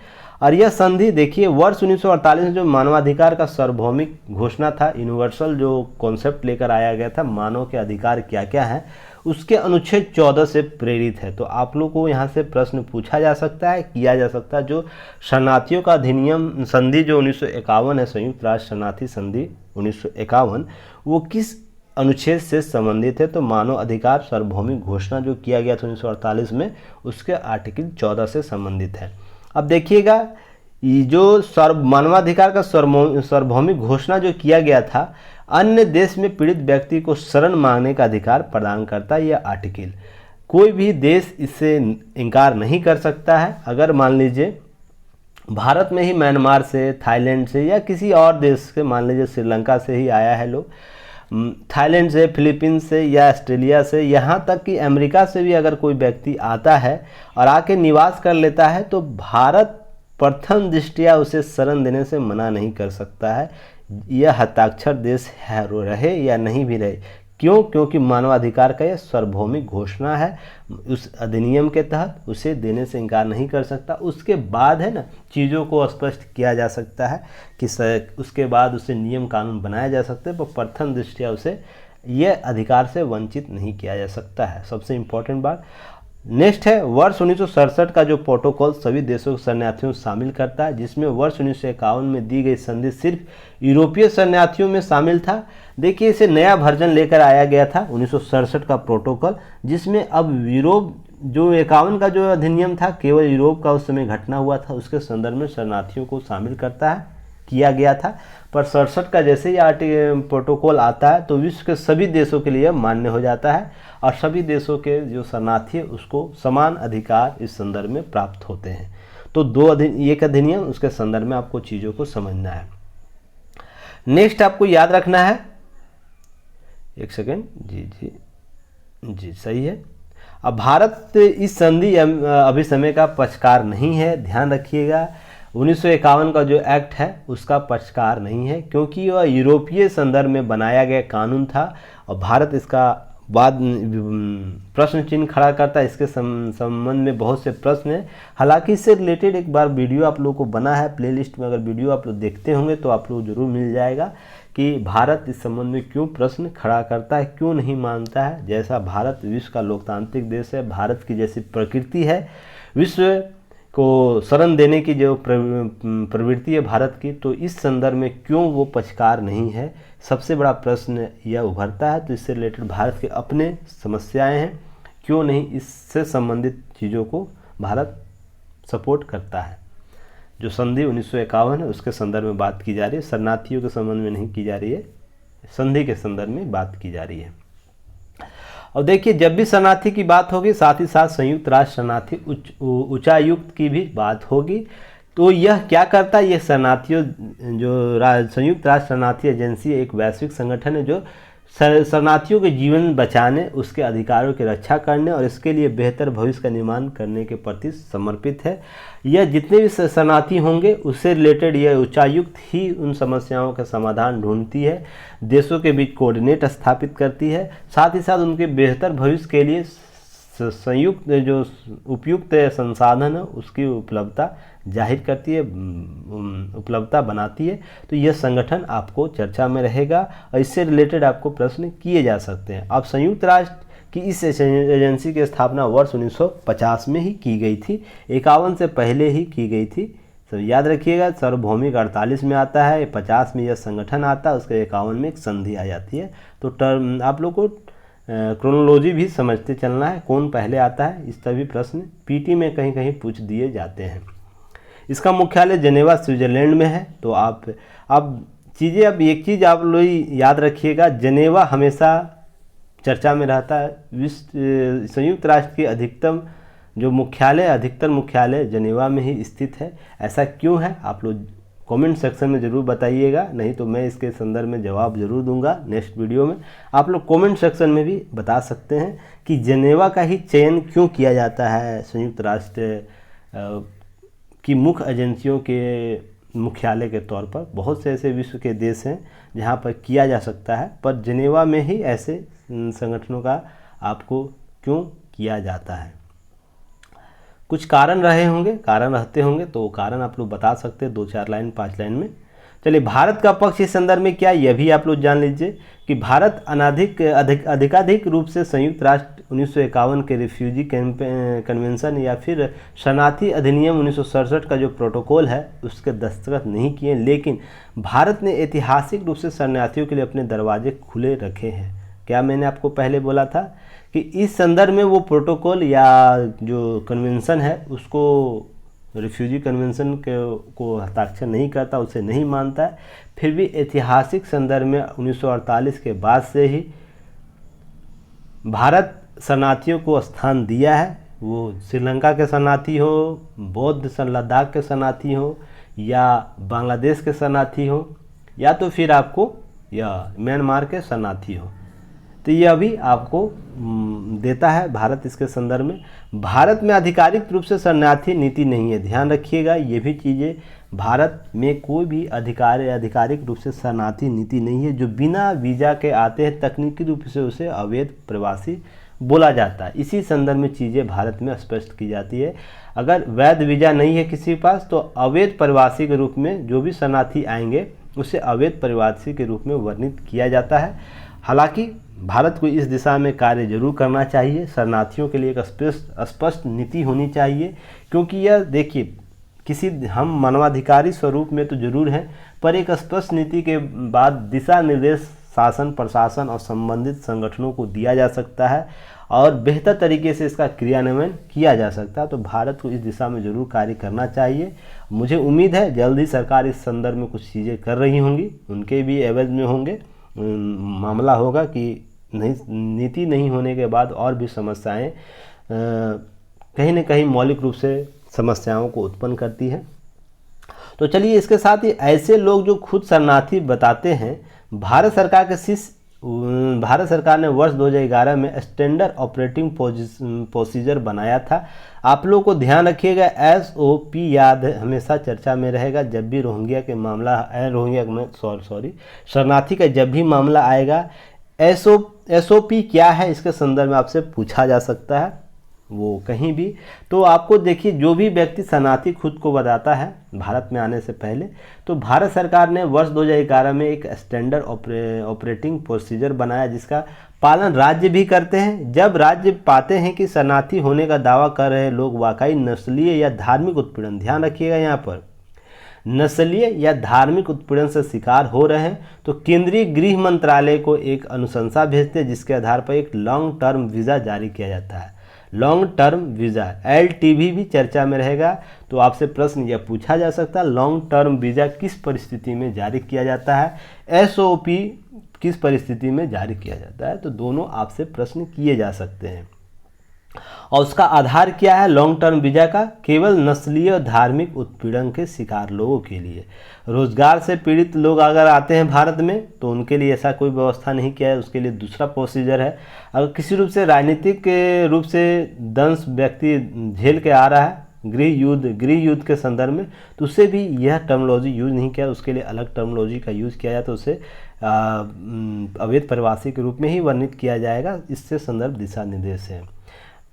और यह संधि देखिए वर्ष 1948 में जो मानवाधिकार का सार्वभौमिक घोषणा था, यूनिवर्सल जो कॉन्सेप्ट लेकर आया गया था, मानव के अधिकार क्या क्या है, उसके अनुच्छेद 14 से प्रेरित है। तो आप लोग को यहाँ से प्रश्न पूछा जा सकता है, किया जा सकता है, जो शरणार्थियों का अधिनियम संधि जो 1951 है, संयुक्त राष्ट्र शरणार्थी संधि 1951, वो किस अनुच्छेद से संबंधित है, तो मानव अधिकार सार्वभौमिक घोषणा जो किया गया था 1948 में, उसके आर्टिकल 14 से संबंधित है। अब देखिएगा, ये जो मानवाधिकार का सार्वभौमिक घोषणा जो किया गया था, अन्य देश में पीड़ित व्यक्ति को शरण मांगने का अधिकार प्रदान करता है यह आर्टिकल। कोई भी देश इससे इनकार नहीं कर सकता है। अगर मान लीजिए भारत में ही म्यांमार से, थाईलैंड से या किसी और देश से, मान लीजिए श्रीलंका से ही आया है लोग, थाईलैंड से, फिलीपींस से या ऑस्ट्रेलिया से, यहाँ तक कि अमेरिका से भी अगर कोई व्यक्ति आता है और आके निवास कर लेता है, तो भारत प्रथम दृष्टया उसे शरण देने से मना नहीं कर सकता है, यह हस्ताक्षर देश है रहे या नहीं भी रहे। क्यों? क्योंकि मानवाधिकार का यह सार्वभौमिक घोषणा है, उस अधिनियम के तहत उसे देने से इनकार नहीं कर सकता। उसके बाद है ना, चीज़ों को स्पष्ट किया जा सकता है कि उसके बाद उसे नियम कानून बनाया जा सकते हैं, पर प्रथम दृष्टया उसे यह अधिकार से वंचित नहीं किया जा सकता है। सबसे इम्पोर्टेंट बात नेक्स्ट है, वर्ष 1967 का जो प्रोटोकॉल सभी देशों के शरणार्थियों को शामिल करता है, जिसमें वर्ष 1951 में दी गई संधि सिर्फ यूरोपीय शरणार्थियों में शामिल था। देखिए, इसे नया वर्जन लेकर आया गया था 1967 का प्रोटोकॉल, जिसमें अब यूरोप जो 51 का जो अधिनियम था केवल यूरोप का उस समय घटना हुआ था, उसके संदर्भ में शरणार्थियों को शामिल किया गया था। पर 67 का जैसे ही प्रोटोकॉल आता है तो विश्व के सभी देशों के लिए मान्य हो जाता है और सभी देशों के जो शरणार्थी है उसको समान अधिकार इस संदर्भ में प्राप्त होते हैं। तो एक अधिनियम, उसके संदर्भ में आपको चीज़ों को समझना है। नेक्स्ट आपको याद रखना है, एक सेकेंड, जी सही है। अब भारत इस संधि अभिसमय का पक्षकार नहीं है, ध्यान रखिएगा। 1951 का जो एक्ट है उसका पक्षकार नहीं है, क्योंकि वह यूरोपीय संदर्भ में बनाया गया कानून था और भारत इसका बाद प्रश्न चिन्ह खड़ा करता है। इसके संबंध में बहुत से प्रश्न हैं। हालांकि इससे रिलेटेड एक बार वीडियो आप लोगों को बना है प्लेलिस्ट में, अगर वीडियो आप लोग देखते होंगे तो आप लोग जरूर मिल जाएगा कि भारत इस संबंध में क्यों प्रश्न खड़ा करता है, क्यों नहीं मानता है। जैसा भारत विश्व का लोकतांत्रिक देश है, भारत की जैसी प्रकृति है, विश्व को शरण देने की जो प्रवृत्ति है भारत की, तो इस संदर्भ में क्यों वो पक्षकार नहीं है, सबसे बड़ा प्रश्न यह उभरता है। तो इससे रिलेटेड भारत के अपने समस्याएं हैं, क्यों नहीं इससे संबंधित चीज़ों को भारत सपोर्ट करता है। जो संधि 1951 है उसके संदर्भ में बात की जा रही है, शरणार्थियों के संबंध में नहीं की जा रही है, संधि के संदर्भ में बात की जा रही है। और देखिए, जब भी शरणार्थी की बात होगी साथ ही साथ संयुक्त राष्ट्र शरणार्थी उच्चायुक्त की भी बात होगी। तो यह क्या करता है, यह शरणार्थियों जो संयुक्त राष्ट्र शरणार्थी एजेंसी एक वैश्विक संगठन है जो शरणार्थियों के जीवन बचाने, उसके अधिकारों की रक्षा करने और इसके लिए बेहतर भविष्य का निर्माण करने के प्रति समर्पित है। यह जितने भी शरणार्थी होंगे उससे रिलेटेड यह उच्चायुक्त ही उन समस्याओं का समाधान ढूंढती है, देशों के बीच कोऑर्डिनेट स्थापित करती है, साथ ही साथ उनके बेहतर भविष्य के लिए संयुक्त जो उपयुक्त संसाधन है उसकी उपलब्धता जाहिर करती है, उपलब्धता बनाती है। तो यह संगठन आपको चर्चा में रहेगा और इससे रिलेटेड आपको प्रश्न किए जा सकते हैं। अब संयुक्त राष्ट्र की इस एजेंसी की स्थापना वर्ष 1950 में ही की गई थी, 51 से पहले ही की गई थी। तो याद रखिएगा, सार्वभौमिक 48 में आता है, 50 में यह संगठन आता है, उसके 51 में एक संधि आ जाती है। तो टर्म आप लोग को क्रोनोलॉजी भी समझते चलना है, कौन पहले आता है, इस तरह भी प्रश्न पीटी में कहीं कहीं पूछ दिए जाते हैं। इसका मुख्यालय जेनेवा स्विट्जरलैंड में है। तो अब एक चीज़ आप लोग याद रखिएगा, जेनेवा हमेशा चर्चा में रहता है। संयुक्त राष्ट्र की अधिकतर मुख्यालय जेनेवा में ही स्थित है। ऐसा क्यों है, आप लोग कमेंट सेक्शन में ज़रूर बताइएगा, नहीं तो मैं इसके संदर्भ में जवाब ज़रूर दूंगा नेक्स्ट वीडियो में। आप लोग कमेंट सेक्शन में भी बता सकते हैं कि जेनेवा का ही चयन क्यों किया जाता है संयुक्त राष्ट्र की मुख्य एजेंसियों के मुख्यालय के तौर पर। बहुत से ऐसे विश्व के देश हैं जहां पर किया जा सकता है, पर जेनेवा में ही ऐसे संगठनों का आपको क्यों किया जाता है। कुछ कारण रहते होंगे, तो कारण आप लोग बता सकते हैं 2-4 लाइन 5 लाइन में। चलिए, भारत का पक्ष इस संदर्भ में क्या, यह भी आप लोग जान लीजिए कि भारत अधिकाधिक रूप से संयुक्त राष्ट्र 1951 के रिफ्यूजी कन्वेंशन या फिर शरणार्थी अधिनियम 1967 का जो प्रोटोकॉल है उसके दस्तखत नहीं किए, लेकिन भारत ने ऐतिहासिक रूप से शरणार्थियों के लिए अपने दरवाजे खुले रखे हैं। क्या मैंने आपको पहले बोला था कि इस संदर्भ में वो प्रोटोकॉल या जो कन्वेंशन है उसको रिफ्यूजी कन्वेंशन को हस्ताक्षर नहीं करता, उसे नहीं मानता है, फिर भी ऐतिहासिक संदर्भ में 1948 के बाद से ही भारत शरणार्थियों को स्थान दिया है। वो श्रीलंका के शरणार्थी हो, बौद्ध लद्दाख के शरणार्थी हो, या बांग्लादेश के शरणार्थी हो, या तो फिर आपको या म्यांमार के शरणार्थी हो, तो यह भी आपको देता है भारत। इसके संदर्भ में भारत में आधिकारिक रूप से शरणार्थी नीति नहीं है, ध्यान रखिएगा ये भी चीज़ें। भारत में कोई भी आधिकारिक रूप से शरणार्थी नीति नहीं है। जो बिना वीज़ा के आते हैं तकनीकी रूप से उसे अवैध प्रवासी बोला जाता है। इसी संदर्भ में चीज़ें भारत में स्पष्ट की जाती है। अगर वैध वीज़ा नहीं है किसी के पास तो अवैध प्रवासी के रूप में जो भी शरणार्थी आएंगे उसे अवैध प्रवासी के रूप में वर्णित किया जाता है। हालांकि भारत को इस दिशा में कार्य जरूर करना चाहिए। शरणार्थियों के लिए एक स्पष्ट नीति होनी चाहिए, क्योंकि यह देखिए किसी हम मानवाधिकारी स्वरूप में तो जरूर हैं, पर एक स्पष्ट नीति के बाद दिशा निर्देश शासन, प्रशासन और संबंधित संगठनों को दिया जा सकता है और बेहतर तरीके से इसका क्रियान्वयन किया जा सकता है। तो भारत को इस दिशा में जरूर कार्य करना चाहिए। मुझे उम्मीद है जल्द ही सरकार इस संदर्भ में कुछ चीज़ें कर रही होंगी, उनके भी एवज में होंगे। मामला होगा कि नहीं, नीति नहीं होने के बाद और भी समस्याएं कहीं न कहीं मौलिक रूप से समस्याओं को उत्पन्न करती है। तो चलिए, इसके साथ ही ऐसे लोग जो खुद शरणार्थी बताते हैं, भारत सरकार ने वर्ष 2011 में स्टैंडर्ड ऑपरेटिंग प्रोसीजर बनाया था। आप लोगों को ध्यान रखिएगा, SOP याद हमेशा चर्चा में रहेगा। जब भी शरणार्थी का जब भी मामला आएगा, SOP क्या है इसके संदर्भ में आपसे पूछा जा सकता है, वो कहीं भी। तो आपको देखिए, जो भी व्यक्ति शरणार्थी खुद को बताता है भारत में आने से पहले, तो भारत सरकार ने वर्ष 2011 में एक स्टैंडर्ड ऑपरेटिंग प्रोसीजर बनाया, जिसका पालन राज्य भी करते हैं। जब राज्य पाते हैं कि शरणार्थी होने का दावा कर रहे लोग वाकई नस्लीय या धार्मिक उत्पीड़न, ध्यान रखिएगा यहाँ पर, नस्लीय या धार्मिक उत्पीड़न से शिकार हो रहे हैं, तो केंद्रीय गृह मंत्रालय को एक अनुशंसा भेजते हैं, जिसके आधार पर एक लॉन्ग टर्म वीज़ा जारी किया जाता है। लॉन्ग टर्म वीज़ा LTV भी चर्चा में रहेगा। तो आपसे प्रश्न यह पूछा जा सकता है, लॉन्ग टर्म वीज़ा किस परिस्थिति में जारी किया जाता है, SOP किस परिस्थिति में जारी किया जाता है। तो दोनों आपसे प्रश्न किए जा सकते हैं। और उसका आधार क्या है लॉन्ग टर्म वीज़ा का? केवल नस्लीय और धार्मिक उत्पीड़न के शिकार लोगों के लिए। रोजगार से पीड़ित लोग अगर आते हैं भारत में, तो उनके लिए ऐसा कोई व्यवस्था नहीं किया है, उसके लिए दूसरा प्रोसीजर है। अगर किसी रूप से राजनीतिक रूप से दंश व्यक्ति झेल के आ रहा है गृह युद्ध के संदर्भ में, तो उससे भी यह टर्मोलॉजी यूज़ नहीं किया, उसके लिए अलग टर्मोलॉजी का यूज़ किया जाए, तो उसे अवैध प्रवासी के रूप में ही वर्णित किया जाएगा। इससे संदर्भ दिशा निर्देश है,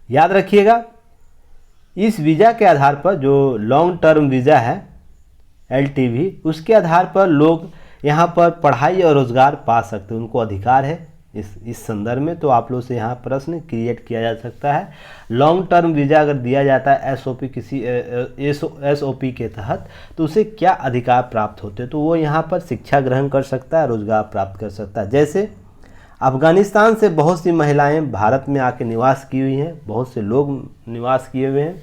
याद रखिएगा। इस वीज़ा के आधार पर, जो लॉन्ग टर्म वीज़ा है LTV, उसके आधार पर लोग यहाँ पर पढ़ाई और रोज़गार पा सकते हैं, उनको अधिकार है इस संदर्भ में। तो आप लोग से यहाँ प्रश्न क्रिएट किया जा सकता है, लॉन्ग टर्म वीज़ा अगर दिया जाता है SOP के तहत, तो उसे क्या अधिकार प्राप्त होते हैं? तो वो यहाँ पर शिक्षा ग्रहण कर सकता है, रोज़गार प्राप्त कर सकता है। जैसे अफ़गानिस्तान से बहुत सी महिलाएं भारत में आके निवास की हुई हैं, बहुत से लोग निवास किए हुए हैं,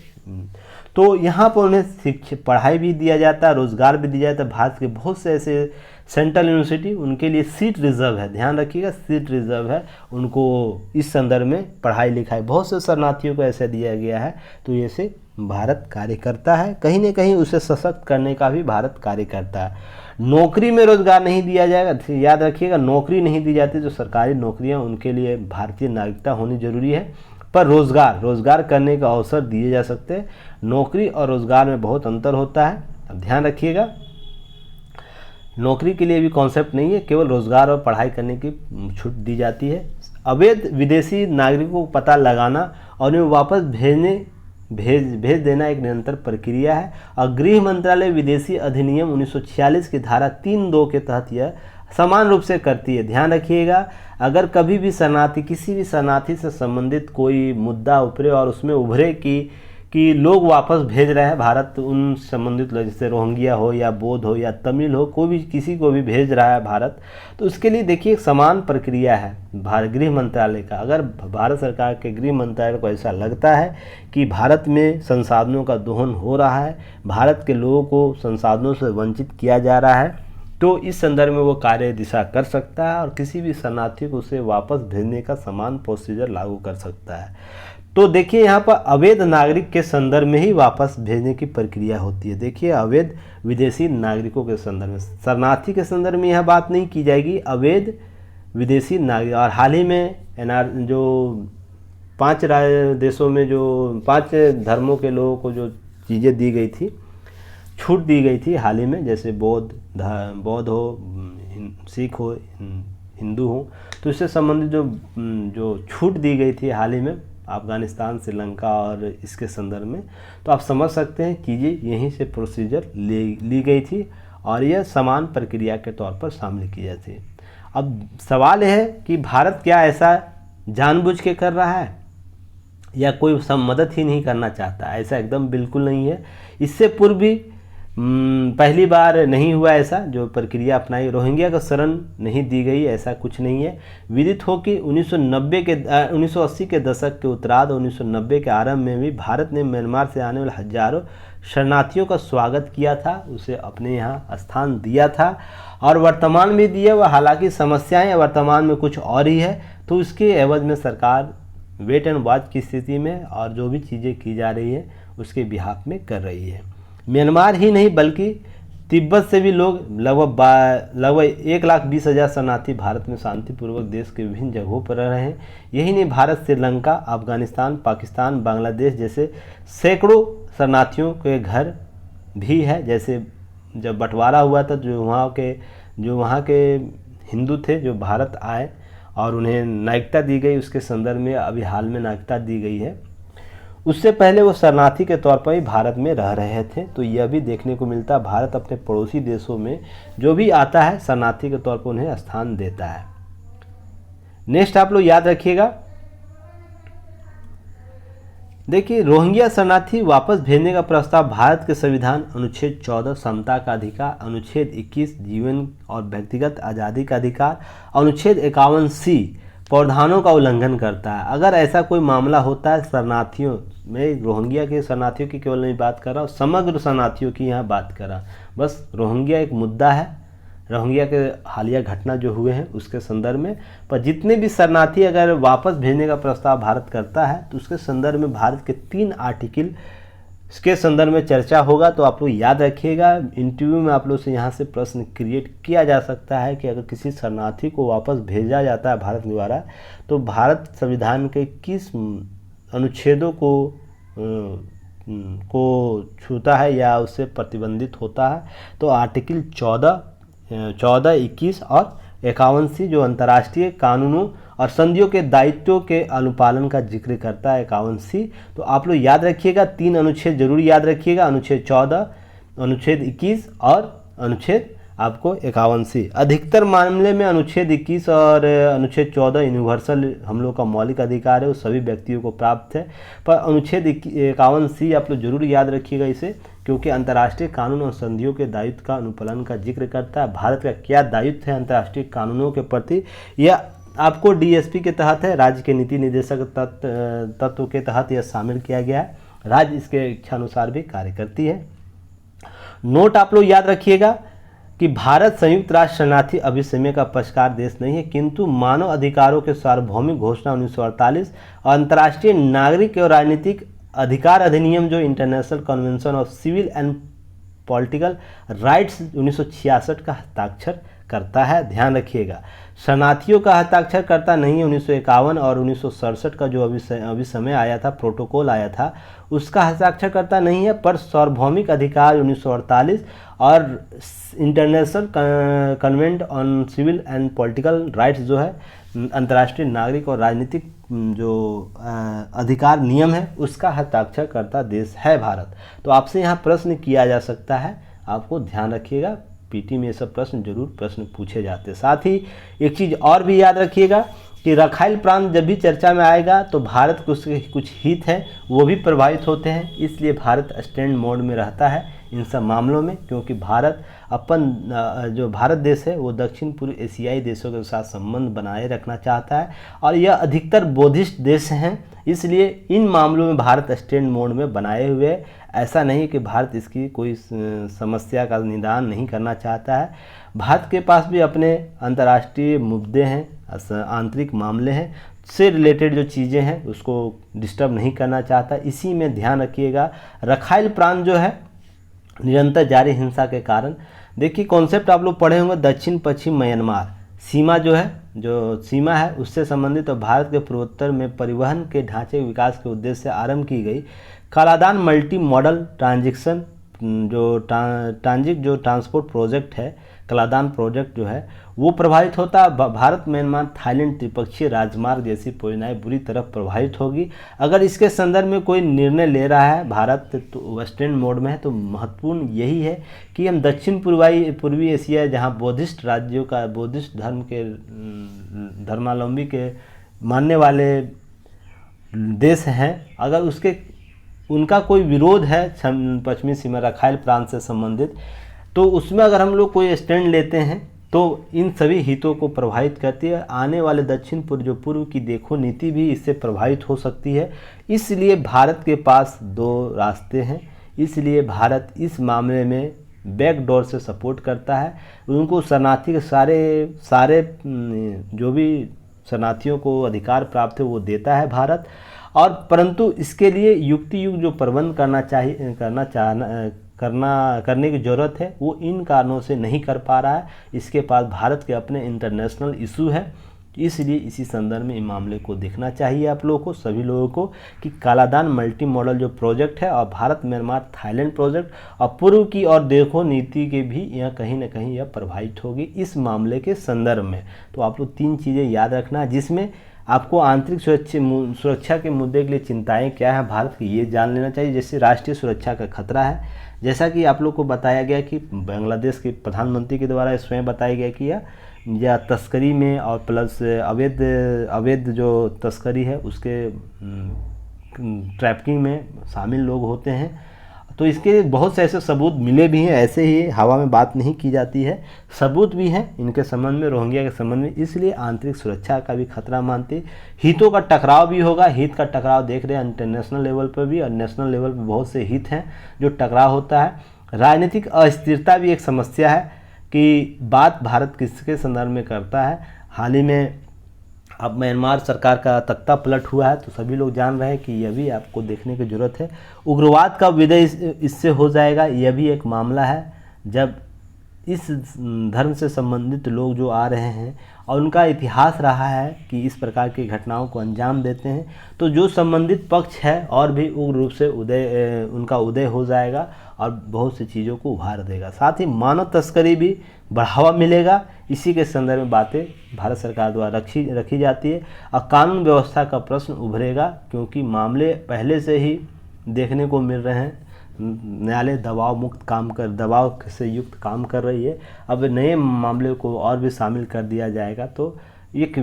तो यहाँ पर उन्हें शिक्षा पढ़ाई भी दिया जाता है, रोज़गार भी दिया जाता है। भारत के बहुत से ऐसे सेंट्रल यूनिवर्सिटी, उनके लिए सीट रिजर्व है, ध्यान रखिएगा, सीट रिजर्व है, उनको इस संदर्भ में पढ़ाई लिखाई बहुत से शरणार्थियों को ऐसे दिया गया है। तो ये से भारत कार्य करता है, कहीं न कहीं उसे सशक्त करने का भी भारत कार्य करता है। नौकरी में रोजगार नहीं दिया जाएगा, याद रखिएगा, नौकरी नहीं दी जाती। जो सरकारी नौकरियां, उनके लिए भारतीय नागरिकता होनी जरूरी है, पर रोजगार करने का अवसर दिए जा सकते हैं। नौकरी और रोजगार में बहुत अंतर होता है, अब ध्यान रखिएगा। नौकरी के लिए भी कॉन्सेप्ट नहीं है, केवल रोजगार और पढ़ाई करने की छूट दी जाती है। अवैध विदेशी नागरिकों को पता लगाना और उन्हें वापस भेज देना एक निरंतर प्रक्रिया है। और गृह मंत्रालय विदेशी अधिनियम 1946 की धारा 3(2) के तहत यह समान रूप से करती है। ध्यान रखिएगा, अगर कभी भी शरणार्थी, किसी भी शरणार्थी से संबंधित कोई मुद्दा उभरे और उसमें उभरे कि लोग वापस भेज रहे हैं भारत, उन संबंधित लोग, जैसे रोहिंग्या हो या बौद्ध हो या तमिल हो, कोई भी किसी को भी भेज रहा है भारत, तो उसके लिए देखिए एक समान प्रक्रिया है गृह मंत्रालय का। अगर भारत सरकार के गृह मंत्रालय को ऐसा लगता है कि भारत में संसाधनों का दोहन हो रहा है, भारत के लोगों को संसाधनों से वंचित किया जा रहा है, तो इस संदर्भ में वो कार्य दिशा कर सकता है और किसी भी शरणार्थी को उसे वापस भेजने का समान प्रोसीजर लागू कर सकता है। तो देखिए, यहाँ पर अवैध नागरिक के संदर्भ में ही वापस भेजने की प्रक्रिया होती है। देखिए, अवैध विदेशी नागरिकों के संदर्भ में, शरणार्थी के संदर्भ में यह बात नहीं की जाएगी, अवैध विदेशी नागरिक। और हाल ही में जो 5 देशों में जो 5 धर्मों के लोगों को जो चीज़ें दी गई थी, छूट दी गई थी हाल ही में, जैसे बौद्ध हो, सिख हो, हिंदू हो, तो इससे संबंधित जो छूट दी गई थी हाल ही में अफ़गानिस्तान, श्रीलंका और इसके संदर्भ में, तो आप समझ सकते हैं चीज़ें यहीं से प्रोसीजर ली गई थी और यह समान प्रक्रिया के तौर पर शामिल की जाती है। अब सवाल है कि भारत क्या ऐसा जानबूझ के कर रहा है या कोई सब मदद ही नहीं करना चाहता? ऐसा एकदम बिल्कुल नहीं है। इससे पूर्व भी पहली बार नहीं हुआ ऐसा जो प्रक्रिया अपनाई, रोहिंग्या को शरण नहीं दी गई, ऐसा कुछ नहीं है। विदित हो कि 1980 के दशक के उत्तरार्ध 1990 के आरंभ में भी भारत ने म्यांमार से आने वाले हजारों शरणार्थियों का स्वागत किया था, उसे अपने यहाँ स्थान दिया था और वर्तमान में दिया हुआ। हालांकि समस्याएं वर्तमान में कुछ और ही है, तो उसके एवज में सरकार वेट एंड वॉच की स्थिति में और जो भी चीज़ें की जा रही है उसके बिहाफ में कर रही है। म्यांमार ही नहीं बल्कि तिब्बत से भी लोग लगभग 1,20,000 शरणार्थी भारत में शांतिपूर्वक देश के विभिन्न जगहों पर रह रहे हैं। यही नहीं, भारत श्रीलंका, अफगानिस्तान, पाकिस्तान, बांग्लादेश जैसे सैकड़ों शरणार्थियों के घर भी है। जैसे जब बंटवारा हुआ था, जो वहाँ के हिंदू थे जो भारत आए और उन्हें नागरिकता दी गई, उसके संदर्भ में अभी हाल में नागरिकता दी गई है। उससे पहले वो शरणार्थी के तौर पर ही भारत में रह रहे थे। तो यह भी देखने को मिलता, भारत अपने पड़ोसी देशों में जो भी आता है शरणार्थी के तौर पर उन्हें स्थान देता है। नेक्स्ट आप लोग याद रखिएगा, देखिए रोहिंग्या शरणार्थी वापस भेजने का प्रस्ताव भारत के संविधान अनुच्छेद 14 समता का अधिकार, अनुच्छेद 21 जीवन और व्यक्तिगत आज़ादी का अधिकार, अनुच्छेद 51C प्रावधानों का उल्लंघन करता है। अगर ऐसा कोई मामला होता है शरणार्थियों में, रोहिंग्या के शरणार्थियों की केवल नहीं बात कर रहा हूँ, समग्र शरणार्थियों की यहाँ बात कर रहा हूँ। बस रोहिंग्या एक मुद्दा है, रोहिंग्या के हालिया घटना जो हुए हैं उसके संदर्भ में। पर जितने भी शरणार्थी अगर वापस भेजने का प्रस्ताव भारत करता है तो उसके संदर्भ में भारत के 3 आर्टिकल इसके संदर्भ में चर्चा होगा। तो आप लोग याद रखिएगा, इंटरव्यू में आप लोग से यहाँ से प्रश्न क्रिएट किया जा सकता है कि अगर किसी शरणार्थी को वापस भेजा जाता है भारत द्वारा तो भारत संविधान के किस अनुच्छेदों को छूता है या उससे प्रतिबंधित होता है। तो आर्टिकल 14, 21 और 51C जो अंतर्राष्ट्रीय कानूनों और संधियों के दायित्वों के अनुपालन का जिक्र करता है 51C। तो आप लोग याद रखिएगा, 3 अनुच्छेद जरूर याद रखिएगा, अनुच्छेद 14, अनुच्छेद 21 और अनुच्छेद आपको 51C। अधिकतर मामले में अनुच्छेद 21 और अनुच्छेद 14 यूनिवर्सल हम लोग का मौलिक अधिकार है, वो सभी व्यक्तियों को प्राप्त है। पर अनुच्छेद 51C आप लोग जरूर याद रखिएगा इसे, क्योंकि अंतर्राष्ट्रीय कानून और संधियों के दायित्व का अनुपालन का जिक्र करता है। भारत का क्या दायित्व है अंतर्राष्ट्रीय कानूनों के प्रति, यह आपको DSP के तहत है, राज्य के नीति निर्देशक तत्व के तहत यह शामिल किया गया है। राज्य इसके इच्छानुसार भी कार्य करती है। नोट आप लोग याद रखिएगा कि भारत संयुक्त राष्ट्र शरणार्थी अभिसमय का पक्षकार देश नहीं है, किंतु मानव अधिकारों के सार्वभौमिक घोषणा 1948 और अंतर्राष्ट्रीय नागरिक और राजनीतिक अधिकार अधिनियम जो international convention of civil and political rights 1966 का हस्ताक्षर करता है। ध्यान रखिएगा, शरणार्थियों का हस्ताक्षर करता नहीं है। 1951 और 1967 का जो अभी समय आया था, प्रोटोकॉल आया था, उसका हस्ताक्षर करता नहीं है। पर सार्वभौमिक अधिकार 1948 और international convent on civil and political rights जो है अंतर्राष्ट्रीय नागरिक और राजनीतिक जो अधिकार नियम है उसका हस्ताक्षर करता देश है भारत। तो आपसे यहाँ प्रश्न किया जा सकता है, आपको ध्यान रखिएगा, पीटी में ये सब प्रश्न पूछे जाते हैं। साथ ही एक चीज़ और भी याद रखिएगा कि रखाइल प्रांत जब भी चर्चा में आएगा तो भारत को उसके कुछ हित हैं वो भी प्रभावित होते हैं, इसलिए भारत स्टैंड मोड में रहता है इन सब मामलों में, क्योंकि भारत जो भारत देश है वो दक्षिण पूर्व एशियाई देशों के साथ संबंध बनाए रखना चाहता है और यह अधिकतर बौद्धिस्ट देश हैं, इसलिए इन मामलों में भारत स्टैंड मोड में बनाए हुए है। ऐसा नहीं कि भारत इसकी कोई समस्या का निदान नहीं करना चाहता है। भारत के पास भी अपने अंतर्राष्ट्रीय मुद्दे हैं, आंतरिक मामले हैं, से रिलेटेड जो चीज़ें हैं उसको डिस्टर्ब नहीं करना चाहता। इसी में ध्यान रखिएगा। रखाइल प्रांत जो है निरंतर जारी हिंसा के कारण, देखिए कॉन्सेप्ट आप लोग पढ़े होंगे, दक्षिण पश्चिम म्यांमार सीमा जो सीमा है उससे संबंधित और भारत के पूर्वोत्तर में परिवहन के ढांचे विकास के उद्देश्य से आरंभ की गई कालादान मल्टी मॉडल ट्रांजिशन जो ट्रांजिट जो ट्रांसपोर्ट प्रोजेक्ट है, कलादान प्रोजेक्ट जो है वो प्रभावित होता है। भारत म्यांमार थाईलैंड त्रिपक्षीय राजमार्ग जैसी परियोजनाएं बुरी तरह प्रभावित होगी। अगर इसके संदर्भ में कोई निर्णय ले रहा है भारत तो वेस्टर्न मोड में है, तो महत्वपूर्ण यही है कि हम दक्षिण पूर्वी एशिया जहां बौद्धिस्ट राज्यों का बौद्धिस्ट धर्म के धर्मावलंबी के मानने वाले देश हैं, अगर उनका कोई विरोध है पश्चिमी सीमा रखाइल प्रांत से संबंधित, तो उसमें अगर हम लोग कोई स्टैंड लेते हैं तो इन सभी हितों को प्रभावित करती है। आने वाले दक्षिण पूर्व की देखो नीति भी इससे प्रभावित हो सकती है। इसलिए भारत के पास दो रास्ते हैं, इसलिए भारत इस मामले में बैकडोर से सपोर्ट करता है। उनको शरणार्थी के सारे जो भी शरणार्थियों को अधिकार प्राप्त है वो देता है भारत, और परंतु इसके लिए युक्ति जो प्रबंध करने की ज़रूरत है वो इन कारणों से नहीं कर पा रहा है। इसके पास भारत के अपने इंटरनेशनल इशू है, इसलिए इसी संदर्भ में इस मामले को देखना चाहिए आप लोगों को, सभी लोगों को, कि कालादान मल्टी मॉडल जो प्रोजेक्ट है और भारत म्यांमार थाईलैंड प्रोजेक्ट और पूर्व की और देखो नीति के भी यह कहीं ना कहीं यह प्रभावित होगी इस मामले के संदर्भ में। तो आप लोग 3 चीज़ें याद रखना है, जिसमें आपको आंतरिक सुरक्षा के मुद्दे के लिए चिंताएं क्या है भारत की, ये जान लेना चाहिए। जैसे राष्ट्रीय सुरक्षा का खतरा है, जैसा कि आप लोग को बताया गया कि बांग्लादेश के प्रधानमंत्री के द्वारा स्वयं बताया गया कि या तस्करी में और प्लस अवैध जो तस्करी है उसके ट्रैफिकिंग में शामिल लोग होते हैं। तो इसके बहुत से ऐसे सबूत मिले भी हैं, ऐसे ही हवा में बात नहीं की जाती है, सबूत भी हैं इनके संबंध में, रोहिंग्या के संबंध में। इसलिए आंतरिक सुरक्षा का भी खतरा मानते, हितों का टकराव भी होगा। हित का टकराव देख रहे हैं इंटरनेशनल लेवल पर भी और नेशनल लेवल पर बहुत से हित हैं जो टकराव होता है। राजनीतिक अस्थिरता भी एक समस्या है कि बात भारत किसके संदर्भ में करता है। हाल ही में अब म्यांमार सरकार का तख्ता पलट हुआ है, तो सभी लोग जान रहे हैं कि यह भी आपको देखने की ज़रूरत है। उग्रवाद का विलय इससे हो जाएगा, यह भी एक मामला है। जब इस धर्म से संबंधित लोग जो आ रहे हैं और उनका इतिहास रहा है कि इस प्रकार की घटनाओं को अंजाम देते हैं, तो जो संबंधित पक्ष है और भी उग्र रूप से उनका उदय हो जाएगा और बहुत सी चीज़ों को उभार देगा। साथ ही मानव तस्करी भी बढ़ावा मिलेगा। इसी के संदर्भ में बातें भारत सरकार द्वारा रखी जाती है और कानून व्यवस्था का प्रश्न उभरेगा, क्योंकि मामले पहले से ही देखने को मिल रहे हैं। न्यायालय दबाव से युक्त काम कर रही है। अब नए मामले को और भी शामिल कर दिया जाएगा, तो एक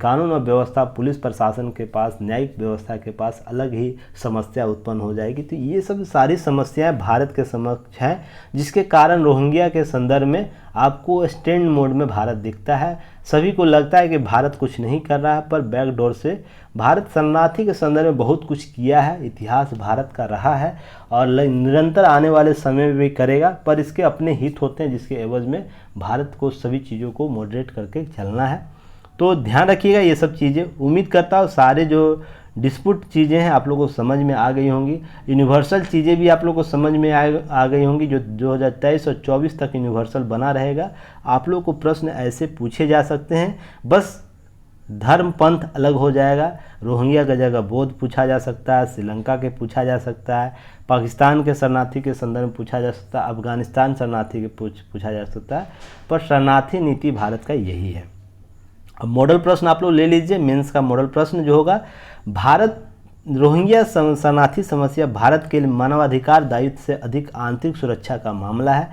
कानून और व्यवस्था, पुलिस प्रशासन के पास, न्यायिक व्यवस्था के पास अलग ही समस्या उत्पन्न हो जाएगी। तो ये सब सारी समस्याएं भारत के समक्ष हैं, जिसके कारण रोहिंग्या के संदर्भ में आपको स्टैंड मोड में भारत दिखता है। सभी को लगता है कि भारत कुछ नहीं कर रहा है, पर बैकडोर से भारत शरणार्थी के संदर्भ में बहुत कुछ किया है। इतिहास भारत का रहा है और निरंतर आने वाले समय में भी करेगा, पर इसके अपने हित होते हैं जिसके एवज में भारत को सभी चीज़ों को मॉडरेट करके चलना है। तो ध्यान रखिएगा ये सब चीज़ें। उम्मीद करता हूँ सारे जो डिस्प्यूट चीज़ें हैं आप लोगों को समझ में आ गई होंगी। यूनिवर्सल चीज़ें भी आप लोगों को समझ में आ गई होंगी, जो 2023 और 24 तक यूनिवर्सल बना रहेगा। आप लोगों को प्रश्न ऐसे पूछे जा सकते हैं, बस धर्म पंथ अलग हो जाएगा। रोहिंग्या का जगह बौद्ध पूछा जा सकता है, श्रीलंका के पूछा जा सकता है, पाकिस्तान के शरणार्थी के संदर्भ में पूछा जा सकता है, अफगानिस्तान शरणार्थी के पूछा जा सकता है, पर शरणार्थी नीति भारत का यही है। अब मॉडल प्रश्न आप लोग ले लीजिए। मेंस का मॉडल प्रश्न जो होगा, भारत रोहिंग्या शरणार्थी समस्या भारत के लिए मानवाधिकार दायित्व से अधिक आंतरिक सुरक्षा का मामला है।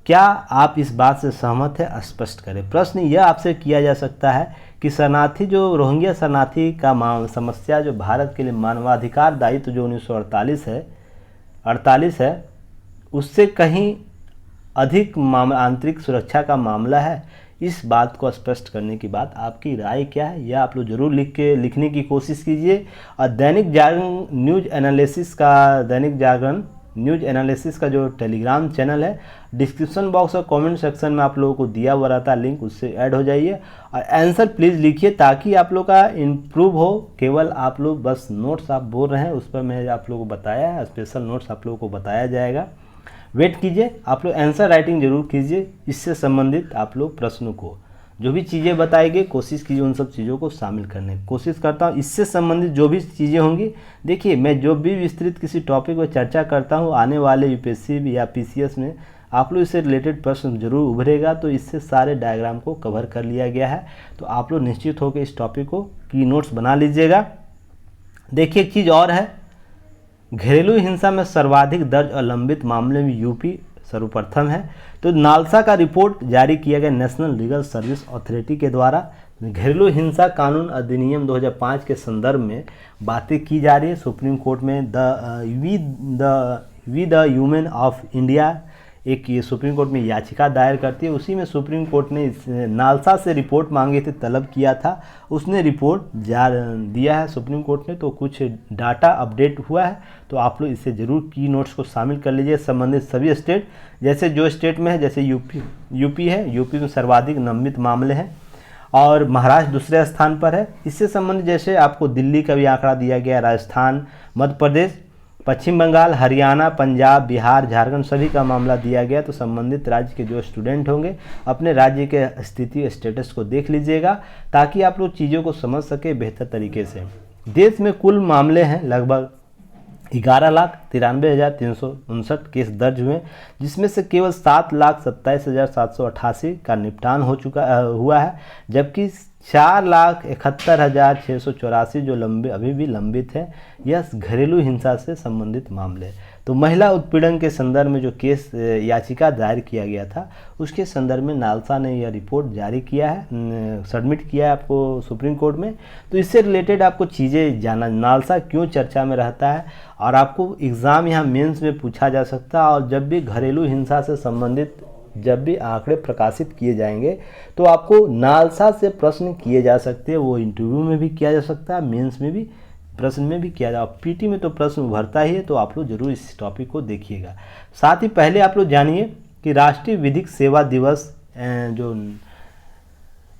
क्या आप इस बात से सहमत है? स्पष्ट करें। प्रश्न यह आपसे किया जा सकता है कि शरणार्थी जो रोहिंग्या शरणार्थी का समस्या जो भारत के लिए मानवाधिकार दायित्व जो 1948 है उससे कहीं अधिक आंतरिक सुरक्षा का मामला है। इस बात को स्पष्ट करने की बात आपकी राय क्या है, यह आप लोग जरूर लिखने की कोशिश कीजिए। और दैनिक जागरण न्यूज एनालिसिस का जो टेलीग्राम चैनल है, डिस्क्रिप्शन बॉक्स और कमेंट सेक्शन में आप लोगों को दिया हुआ रहता है लिंक, उससे ऐड हो जाइए और आंसर प्लीज़ लिखिए ताकि आप लोग का इम्प्रूव हो। केवल आप लोग बस नोट्स आप बोल रहे हैं, उस पर मैं आप लोगों को बताया है, स्पेशल नोट्स आप लोगों को बताया जाएगा। वेट कीजिए, आप लोग आंसर राइटिंग जरूर कीजिए इससे संबंधित आप लोग प्रश्नों को। जो भी चीज़ें बताई गई कोशिश कीजिए उन सब चीज़ों को शामिल करने की कोशिश करता हूँ। इससे संबंधित जो भी चीज़ें होंगी, देखिए मैं जो भी विस्तृत किसी टॉपिक पर चर्चा करता हूँ, आने वाले यूपीएससी या पीसीएस में आप लोग इससे रिलेटेड प्रश्न जरूर उभरेगा, तो इससे सारे डायग्राम को कवर कर लिया गया है। तो आप लोग निश्चित होकर इस टॉपिक को की नोट्स बना लीजिएगा। देखिए एक चीज़ और है, घरेलू हिंसा में सर्वाधिक दर्ज और लंबित मामले में यूपी सर्वप्रथम है। तो नालसा का रिपोर्ट जारी किया गया नेशनल लीगल सर्विस अथॉरिटी के द्वारा। घरेलू हिंसा कानून अधिनियम 2005 के संदर्भ में बातें की जा रही है सुप्रीम कोर्ट में। We the human of India एक ये सुप्रीम कोर्ट में याचिका दायर करती है। उसी में सुप्रीम कोर्ट ने नालसा से रिपोर्ट मांगी थी, तलब किया था, उसने रिपोर्ट दिया है सुप्रीम कोर्ट ने। तो कुछ डाटा अपडेट हुआ है, तो आप लोग इससे ज़रूर की नोट्स को शामिल कर लीजिए। संबंधित सभी स्टेट, जैसे जो स्टेट में है, जैसे यूपी है, यूपी में सर्वाधिक लंबित मामले हैं और महाराष्ट्र दूसरे स्थान पर है। इससे संबंधित जैसे आपको दिल्ली का भी आंकड़ा दिया गया, राजस्थान, मध्य प्रदेश, पश्चिम बंगाल, हरियाणा, पंजाब, बिहार, झारखंड सभी का मामला दिया गया। तो संबंधित राज्य के जो स्टूडेंट होंगे अपने राज्य के स्थिति स्टेटस को देख लीजिएगा, ताकि आप लोग चीज़ों को समझ सके बेहतर तरीके से। देश में कुल मामले हैं लगभग 11,93,359 केस दर्ज हुए, जिसमें से केवल 7,27,788 का निपटान हुआ है, जबकि 4,71,684 जो अभी भी लंबित है। यह घरेलू हिंसा से संबंधित मामले। तो महिला उत्पीड़न के संदर्भ में जो केस याचिका दायर किया गया था, उसके संदर्भ में नालसा ने यह रिपोर्ट जारी किया है, सबमिट किया है आपको सुप्रीम कोर्ट में। तो इससे रिलेटेड आपको चीज़ें जाना, नालसा क्यों चर्चा में रहता है, और आपको एग्ज़ाम यहाँ मेंस में पूछा जा सकता है। और जब भी घरेलू हिंसा से संबंधित जब भी आंकड़े प्रकाशित किए जाएंगे, तो आपको नालसा से प्रश्न किए जा सकते हैं। वो इंटरव्यू में भी किया जा सकता है, मेंस में भी प्रश्न में भी किया जा, पीटी में तो प्रश्न उभरता ही है। तो आप लोग जरूर इस टॉपिक को देखिएगा। साथ ही पहले आप लोग जानिए कि राष्ट्रीय विधिक सेवा दिवस जो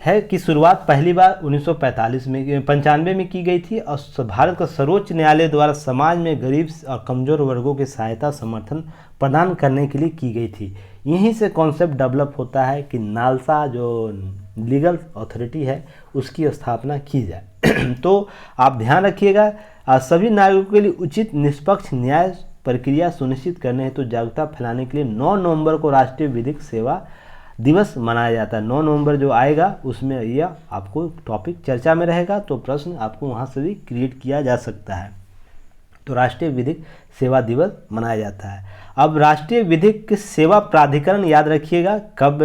है की शुरुआत पहली बार 1995 में की गई थी, और भारत का सर्वोच्च न्यायालय द्वारा समाज में गरीब और कमज़ोर वर्गों की सहायता समर्थन प्रदान करने के लिए की गई थी। यहीं से कॉन्सेप्ट डेवलप होता है कि नालसा जो लीगल अथॉरिटी है उसकी स्थापना की जाए। तो आप ध्यान रखिएगा, सभी नागरिकों के लिए उचित निष्पक्ष न्याय प्रक्रिया सुनिश्चित करने हेतु जागरूकता फैलाने के लिए 9 नवंबर को राष्ट्रीय विधिक सेवा दिवस मनाया जाता है। 9 नवंबर जो आएगा उसमें यह आपको टॉपिक चर्चा में रहेगा, तो प्रश्न आपको वहाँ से भी क्रिएट किया जा सकता है। तो राष्ट्रीय विधिक सेवा दिवस मनाया जाता है। अब राष्ट्रीय विधिक सेवा प्राधिकरण याद रखिएगा कब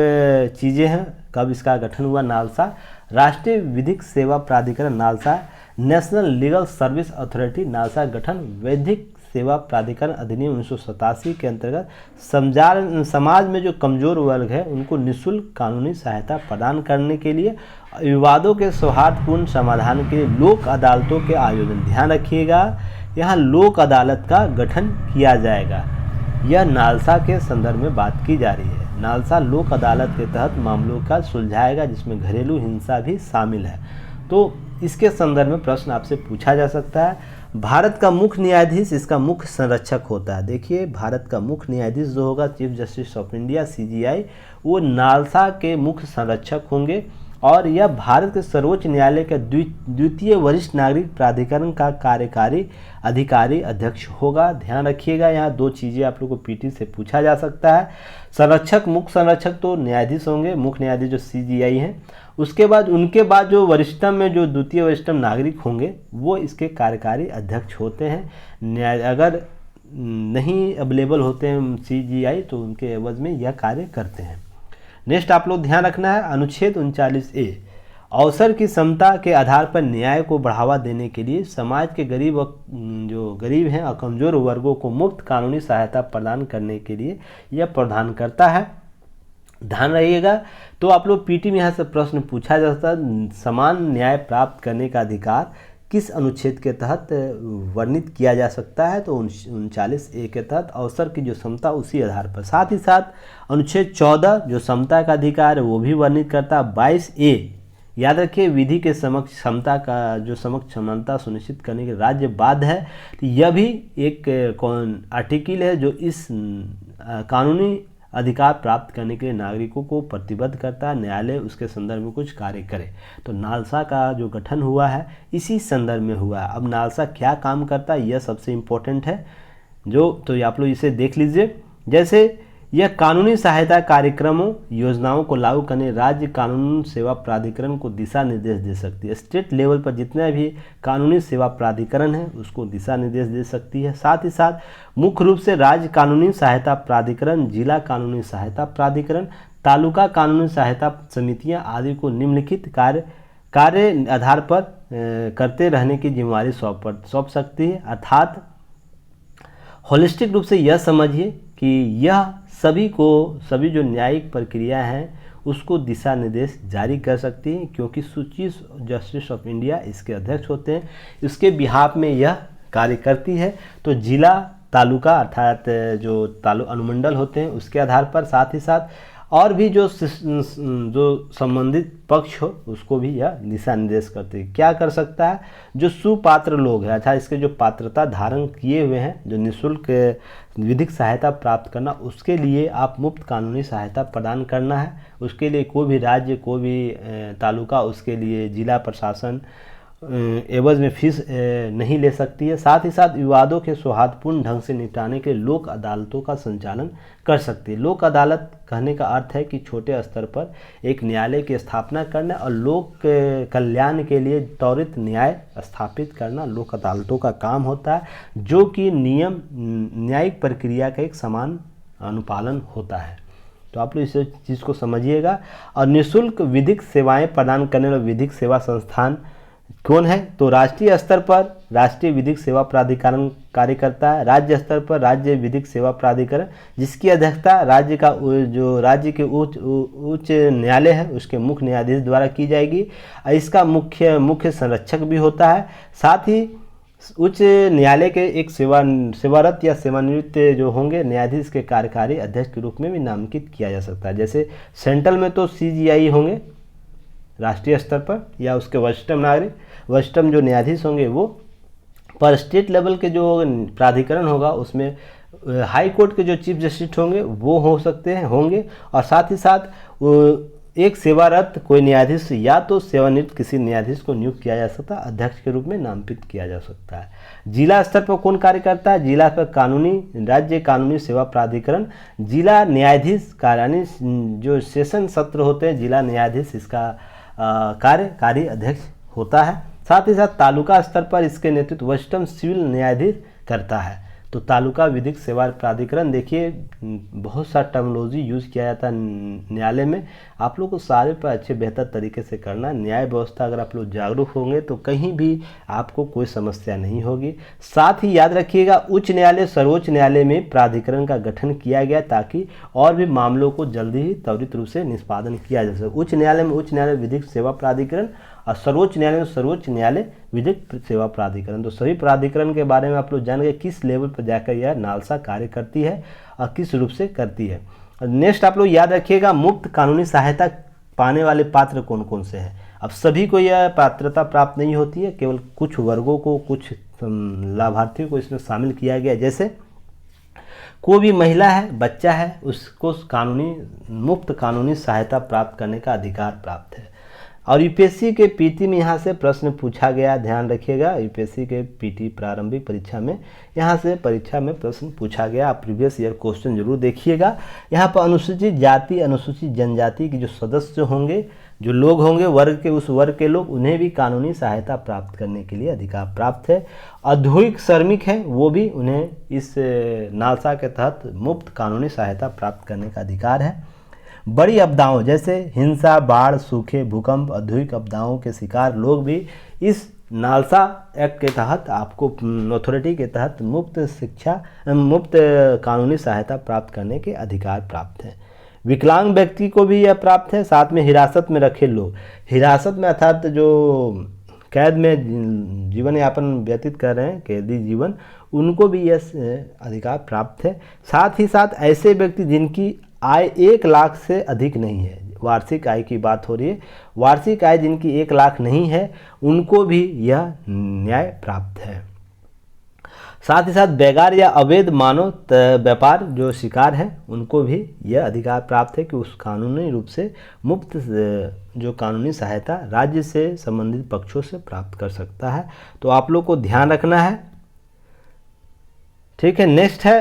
चीज़ें हैं, कब इसका गठन हुआ। नालसा राष्ट्रीय विधिक सेवा प्राधिकरण, NALSA national legal service authority, NALSA गठन वैधिक सेवा प्राधिकरण अधिनियम 1987 के अंतर्गत समाज में जो कमज़ोर वर्ग है उनको निःशुल्क कानूनी सहायता प्रदान करने के लिए, विवादों के सौहार्दपूर्ण समाधान के लिए लोक अदालतों के आयोजन। ध्यान रखिएगा, यहाँ लोक अदालत का गठन किया जाएगा। यह नालसा के संदर्भ में बात की जा रही है। नालसा लोक अदालत के तहत मामलों का सुलझाएगा, जिसमें घरेलू हिंसा भी शामिल है। तो इसके संदर्भ में प्रश्न आपसे पूछा जा सकता है। भारत का मुख्य न्यायाधीश इसका मुख्य संरक्षक होता है। देखिए भारत का मुख्य न्यायाधीश जो होगा chief justice of India CJI, वो नालसा के मुख्य संरक्षक होंगे, और यह भारत के सर्वोच्च न्यायालय के द्वितीय वरिष्ठ नागरिक प्राधिकरण का कार्यकारी अधिकारी अध्यक्ष होगा। ध्यान रखिएगा, यहाँ 2 चीज़ें आप लोग को पीटी से पूछा जा सकता है। संरक्षक, मुख्य संरक्षक तो न्यायाधीश होंगे, मुख्य न्यायाधीश जो CJI हैं। उसके बाद उनके बाद जो वरिष्ठतम में जो द्वितीय वरिष्ठतम नागरिक होंगे वो इसके कार्यकारी अध्यक्ष होते हैं। अगर नहीं अवेलेबल होते हैं CJI तो उनके एवज में यह कार्य करते हैं। नेक्स्ट आप लोग ध्यान रखना है, अनुच्छेद 39A अवसर की समता के आधार पर न्याय को बढ़ावा देने के लिए समाज के गरीब हैं और कमज़ोर वर्गों को मुफ्त कानूनी सहायता प्रदान करने के लिए यह प्रावधान करता है। ध्यान रहिएगा। तो आप लोग पीटी में यहाँ से प्रश्न पूछा जाता है, समान न्याय प्राप्त करने का अधिकार किस अनुच्छेद के तहत वर्णित किया जा सकता है? तो 39A के तहत अवसर की जो समता उसी आधार पर। साथ ही साथ अनुच्छेद 14 जो समता का अधिकार है वो भी वर्णित करता है। 22A याद रखिए, विधि के समक्ष क्षमता का जो समक्ष समानता सुनिश्चित करने के राज्य बाध्य है। तो यह भी एक आर्टिकल है जो इस कानूनी अधिकार प्राप्त करने के लिए नागरिकों को प्रतिबद्ध करता है, न्यायालय उसके संदर्भ में कुछ कार्य करे। तो नालसा का जो गठन हुआ है इसी संदर्भ में हुआ है। अब नालसा क्या काम करता है यह सबसे इम्पोर्टेंट है, तो आप लोग इसे देख लीजिए। जैसे यह कानूनी सहायता कार्यक्रमों योजनाओं को लागू करने राज्य कानून सेवा प्राधिकरण को दिशा निर्देश दे सकती है। स्टेट लेवल पर जितने भी कानूनी सेवा प्राधिकरण है उसको दिशा निर्देश दे सकती है। साथ ही साथ मुख्य रूप से राज्य कानूनी सहायता प्राधिकरण, जिला कानूनी सहायता प्राधिकरण, तालुका कानूनी सहायता समितियां आदि को निम्नलिखित कार्य आधार पर करते रहने की जिम्मेवारी सौंप सकती है। अर्थात होलिस्टिक रूप से यह समझिए कि यह सभी जो न्यायिक प्रक्रिया हैं उसको दिशा निर्देश जारी कर सकती है, क्योंकि चीफ जस्टिस ऑफ इंडिया इसके अध्यक्ष होते हैं, इसके बिहाफ में यह कार्य करती है। तो जिला, तालुका अर्थात जो अनुमंडल होते हैं उसके आधार पर, साथ ही साथ और भी जो संबंधित पक्ष हो उसको भी यह दिशा निर्देश करते हैं। क्या कर सकता है, जो सुपात्र लोग हैं, अच्छा इसके जो पात्रता धारण किए हुए हैं, जो निःशुल्क विधिक सहायता प्राप्त करना, उसके लिए आप मुफ्त कानूनी सहायता प्रदान करना है। उसके लिए कोई भी राज्य, कोई भी तालुका उसके लिए जिला प्रशासन एवज में फीस नहीं ले सकती है। साथ ही साथ विवादों के सौहार्दपूर्ण ढंग से निपटाने के लोक अदालतों का संचालन कर सकती है। लोक अदालत कहने का अर्थ है कि छोटे स्तर पर एक न्यायालय की स्थापना करना और लोक कल्याण के लिए त्वरित न्याय स्थापित करना लोक अदालतों का काम होता है, जो कि नियम न्यायिक प्रक्रिया का एक समान अनुपालन होता है। तो आप लोग इस चीज़ को समझिएगा। और निःशुल्क विधिक सेवाएं प्रदान करने वाला विधिक सेवा संस्थान कौन है, तो राष्ट्रीय स्तर पर राष्ट्रीय विधिक सेवा प्राधिकरण कार्य करता है। राज्य स्तर पर राज्य विधिक सेवा प्राधिकरण, जिसकी अध्यक्षता राज्य के उच्च न्यायालय है उसके मुख्य न्यायाधीश द्वारा की जाएगी। इसका मुख्य संरक्षक भी होता है। साथ ही उच्च न्यायालय के एक सेवारत या सेवानिवृत्त जो होंगे न्यायाधीश के कार्यकारी अध्यक्ष के रूप में भी नामांकित किया जा सकता है। जैसे सेंट्रल में तो CJI होंगे राष्ट्रीय स्तर पर, या उसके वरिष्ठतम जो न्यायाधीश होंगे वो, पर स्टेट लेवल के जो प्राधिकरण होगा उसमें हाई कोर्ट के जो चीफ जस्टिस होंगे वो होंगे। और साथ ही साथ एक सेवारत कोई न्यायाधीश या तो सेवानिवृत्त किसी न्यायाधीश को नियुक्त किया जा सकता है, अध्यक्ष के रूप में नामांकित किया जा सकता है। जिला स्तर पर कौन कार्य करता है, जिला पर राज्य कानूनी सेवा प्राधिकरण, जिला न्यायाधीश कार्यालय जो सेशन सत्र होते हैं, जिला न्यायाधीश इसका कार्यकारी अध्यक्ष होता है। साथ ही साथ तालुका स्तर पर इसके नेतृत्व वरिष्ठतम सिविल न्यायाधीश करता है। तो तालुका विधिक सेवा प्राधिकरण, देखिए बहुत सा टर्मिनोलॉजी यूज़ किया जाता है न्यायालय में, आप लोग को सारे पर अच्छे बेहतर तरीके से करना। न्याय व्यवस्था अगर आप लोग जागरूक होंगे तो कहीं भी आपको कोई समस्या नहीं होगी। साथ ही याद रखिएगा उच्च न्यायालय सर्वोच्च न्यायालय में प्राधिकरण का गठन किया गया ताकि और भी मामलों को जल्दी ही त्वरित रूप से निष्पादन किया जा सके। उच्च न्यायालय में उच्च न्यायालय विधिक सेवा प्राधिकरण और सर्वोच्च न्यायालय में सर्वोच्च न्यायालय विधिक सेवा प्राधिकरण। तो सभी प्राधिकरण के बारे में आप लोग जान गए किस लेवल पर जाकर यह नालसा कार्य करती है और किस रूप से करती है। नेक्स्ट आप लोग याद रखिएगा मुफ्त कानूनी सहायता पाने वाले पात्र कौन कौन से हैं। अब सभी को यह पात्रता प्राप्त नहीं होती है, केवल कुछ वर्गों को, कुछ लाभार्थियों को इसमें शामिल किया गया। जैसे कोई भी महिला है, बच्चा है, उसको मुफ्त कानूनी सहायता प्राप्त करने का अधिकार प्राप्त है। और यूपीएससी के पीटी में यहाँ से प्रश्न पूछा गया, ध्यान रखिएगा यूपीएससी के पीटी प्रारंभिक परीक्षा में यहाँ से परीक्षा में प्रश्न पूछा गया, आप प्रीवियस ईयर क्वेश्चन जरूर देखिएगा। यहाँ पर अनुसूचित जाति अनुसूचित जनजाति के जो सदस्य होंगे, जो लोग होंगे उस वर्ग के लोग, उन्हें भी कानूनी सहायता प्राप्त करने के लिए अधिकार प्राप्त है। औद्योगिक श्रमिक हैं वो भी, उन्हें इस नालसा के तहत मुफ्त कानूनी सहायता प्राप्त करने का अधिकार है। बड़ी आपदाओं जैसे हिंसा, बाढ़, सूखे, भूकंप, औद्योगिक आपदाओं के शिकार लोग भी इस नालसा एक्ट के तहत आपको अथॉरिटी के तहत मुफ्त कानूनी सहायता प्राप्त करने के अधिकार प्राप्त है। विकलांग व्यक्ति को भी यह प्राप्त है। साथ में हिरासत में रखे लोग, हिरासत में अर्थात जो कैद में जीवन यापन व्यतीत कर रहे हैं, कैदी जीवन, उनको भी यह अधिकार प्राप्त है। साथ ही साथ ऐसे व्यक्ति जिनकी आय 1 लाख से अधिक नहीं है, वार्षिक आय की बात हो रही है, वार्षिक आय जिनकी 1 लाख नहीं है उनको भी यह न्याय प्राप्त है। साथ ही साथ बेगार या अवैध मानव व्यापार जो शिकार हैं उनको भी यह अधिकार प्राप्त है कि उस कानूनी रूप से मुफ्त जो कानूनी सहायता राज्य से संबंधित पक्षों से प्राप्त कर सकता है। तो आप लोग को ध्यान रखना है, ठीक है। नेक्स्ट है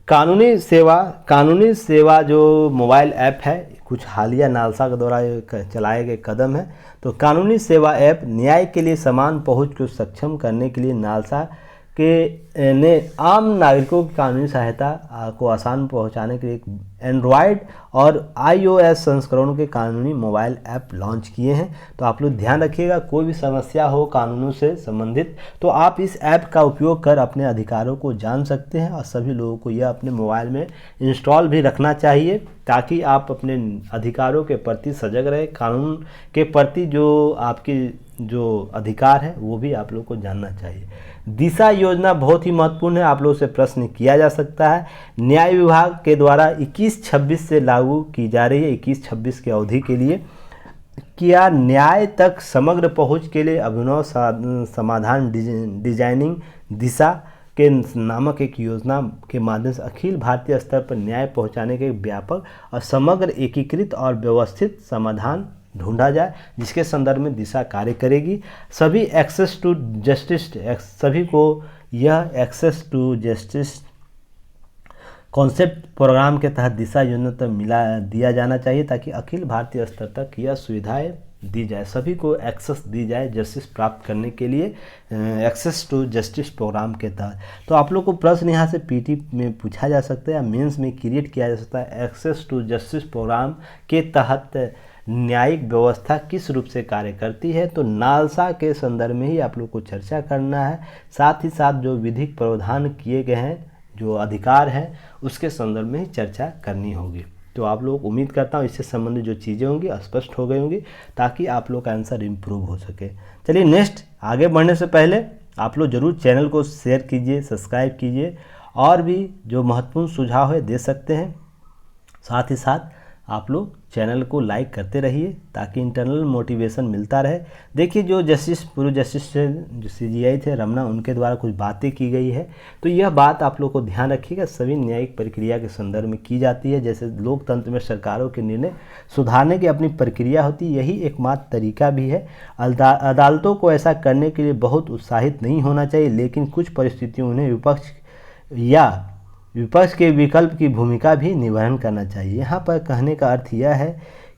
कानूनी सेवा। कानूनी सेवा जो मोबाइल ऐप है, कुछ हालिया नालसा के द्वारा चलाए गए कदम है। तो कानूनी सेवा ऐप न्याय के लिए समान पहुंच को सक्षम करने के लिए नालसा के ने आम नागरिकों की कानूनी सहायता को आसान पहुंचाने के लिए एक एंड्रॉयड और iOS संस्करणों के कानूनी मोबाइल ऐप लॉन्च किए हैं। तो आप लोग ध्यान रखिएगा, कोई भी समस्या हो कानूनों से संबंधित तो आप इस ऐप का उपयोग कर अपने अधिकारों को जान सकते हैं। और सभी लोगों को यह अपने मोबाइल में इंस्टॉल भी रखना चाहिए ताकि आप अपने अधिकारों के प्रति सजग रहे, कानून के प्रति जो आपकी जो अधिकार है वो भी आप लोग को जानना चाहिए। दिशा योजना बहुत ही महत्वपूर्ण है, आप लोग से प्रश्न किया जा सकता है। न्याय विभाग के द्वारा 21-26 से लागू की जा रही है। 21-26 की अवधि के लिए क्या न्याय तक समग्र पहुंच के लिए अभिनव समाधान डिजाइनिंग दिशा के नामक एक योजना के माध्यम से अखिल भारतीय स्तर पर न्याय पहुंचाने के व्यापक और समग्र एकीकृत और व्यवस्थित समाधान ढूंढा जाए, जिसके संदर्भ में दिशा कार्य करेगी। सभी एक्सेस टू जस्टिस, सभी को यह access to justice concept programme के तहत दिशा योजना तक दिया जाना चाहिए ताकि अखिल भारतीय स्तर तक यह सुविधाएं दी जाए, सभी को एक्सेस दी जाए जस्टिस प्राप्त करने के लिए एक्सेस टू जस्टिस प्रोग्राम के तहत। तो आप लोग को प्रश्न यहाँ से पीटी में पूछा जा सकता है या मेंस में क्रिएट किया जा सकता है, एक्सेस टू जस्टिस प्रोग्राम के तहत न्यायिक व्यवस्था किस रूप से कार्य करती है। तो नालसा के संदर्भ में ही आप लोग को चर्चा करना है। साथ ही साथ जो विधिक प्रावधान किए गए हैं, जो अधिकार हैं, उसके संदर्भ में ही चर्चा करनी होगी। तो आप लोग उम्मीद करता हूँ इससे संबंधित जो चीज़ें होंगी स्पष्ट हो गई होंगी ताकि आप लोग का आंसर इम्प्रूव हो सके। चलिए नेक्स्ट, आगे बढ़ने से पहले आप लोग ज़रूर चैनल को शेयर कीजिए, सब्सक्राइब कीजिए, और भी जो महत्वपूर्ण सुझाव है दे सकते हैं। साथ ही साथ आप लोग चैनल को लाइक करते रहिए ताकि इंटरनल मोटिवेशन मिलता रहे। देखिए जो जस्टिस पूर्व जस्टिस जो CJI थे रमना, उनके द्वारा कुछ बातें की गई है। तो यह बात आप लोग को ध्यान रखिएगा, सभी न्यायिक प्रक्रिया के संदर्भ में की जाती है। जैसे लोकतंत्र में सरकारों के निर्णय सुधारने की अपनी प्रक्रिया होती है, यही एकमात्र तरीका भी है। अदालतों को ऐसा करने के लिए बहुत उत्साहित नहीं होना चाहिए, लेकिन कुछ परिस्थितियों उन्हें विपक्ष के विकल्प की भूमिका भी निवारण करना चाहिए। यहाँ पर कहने का अर्थ यह है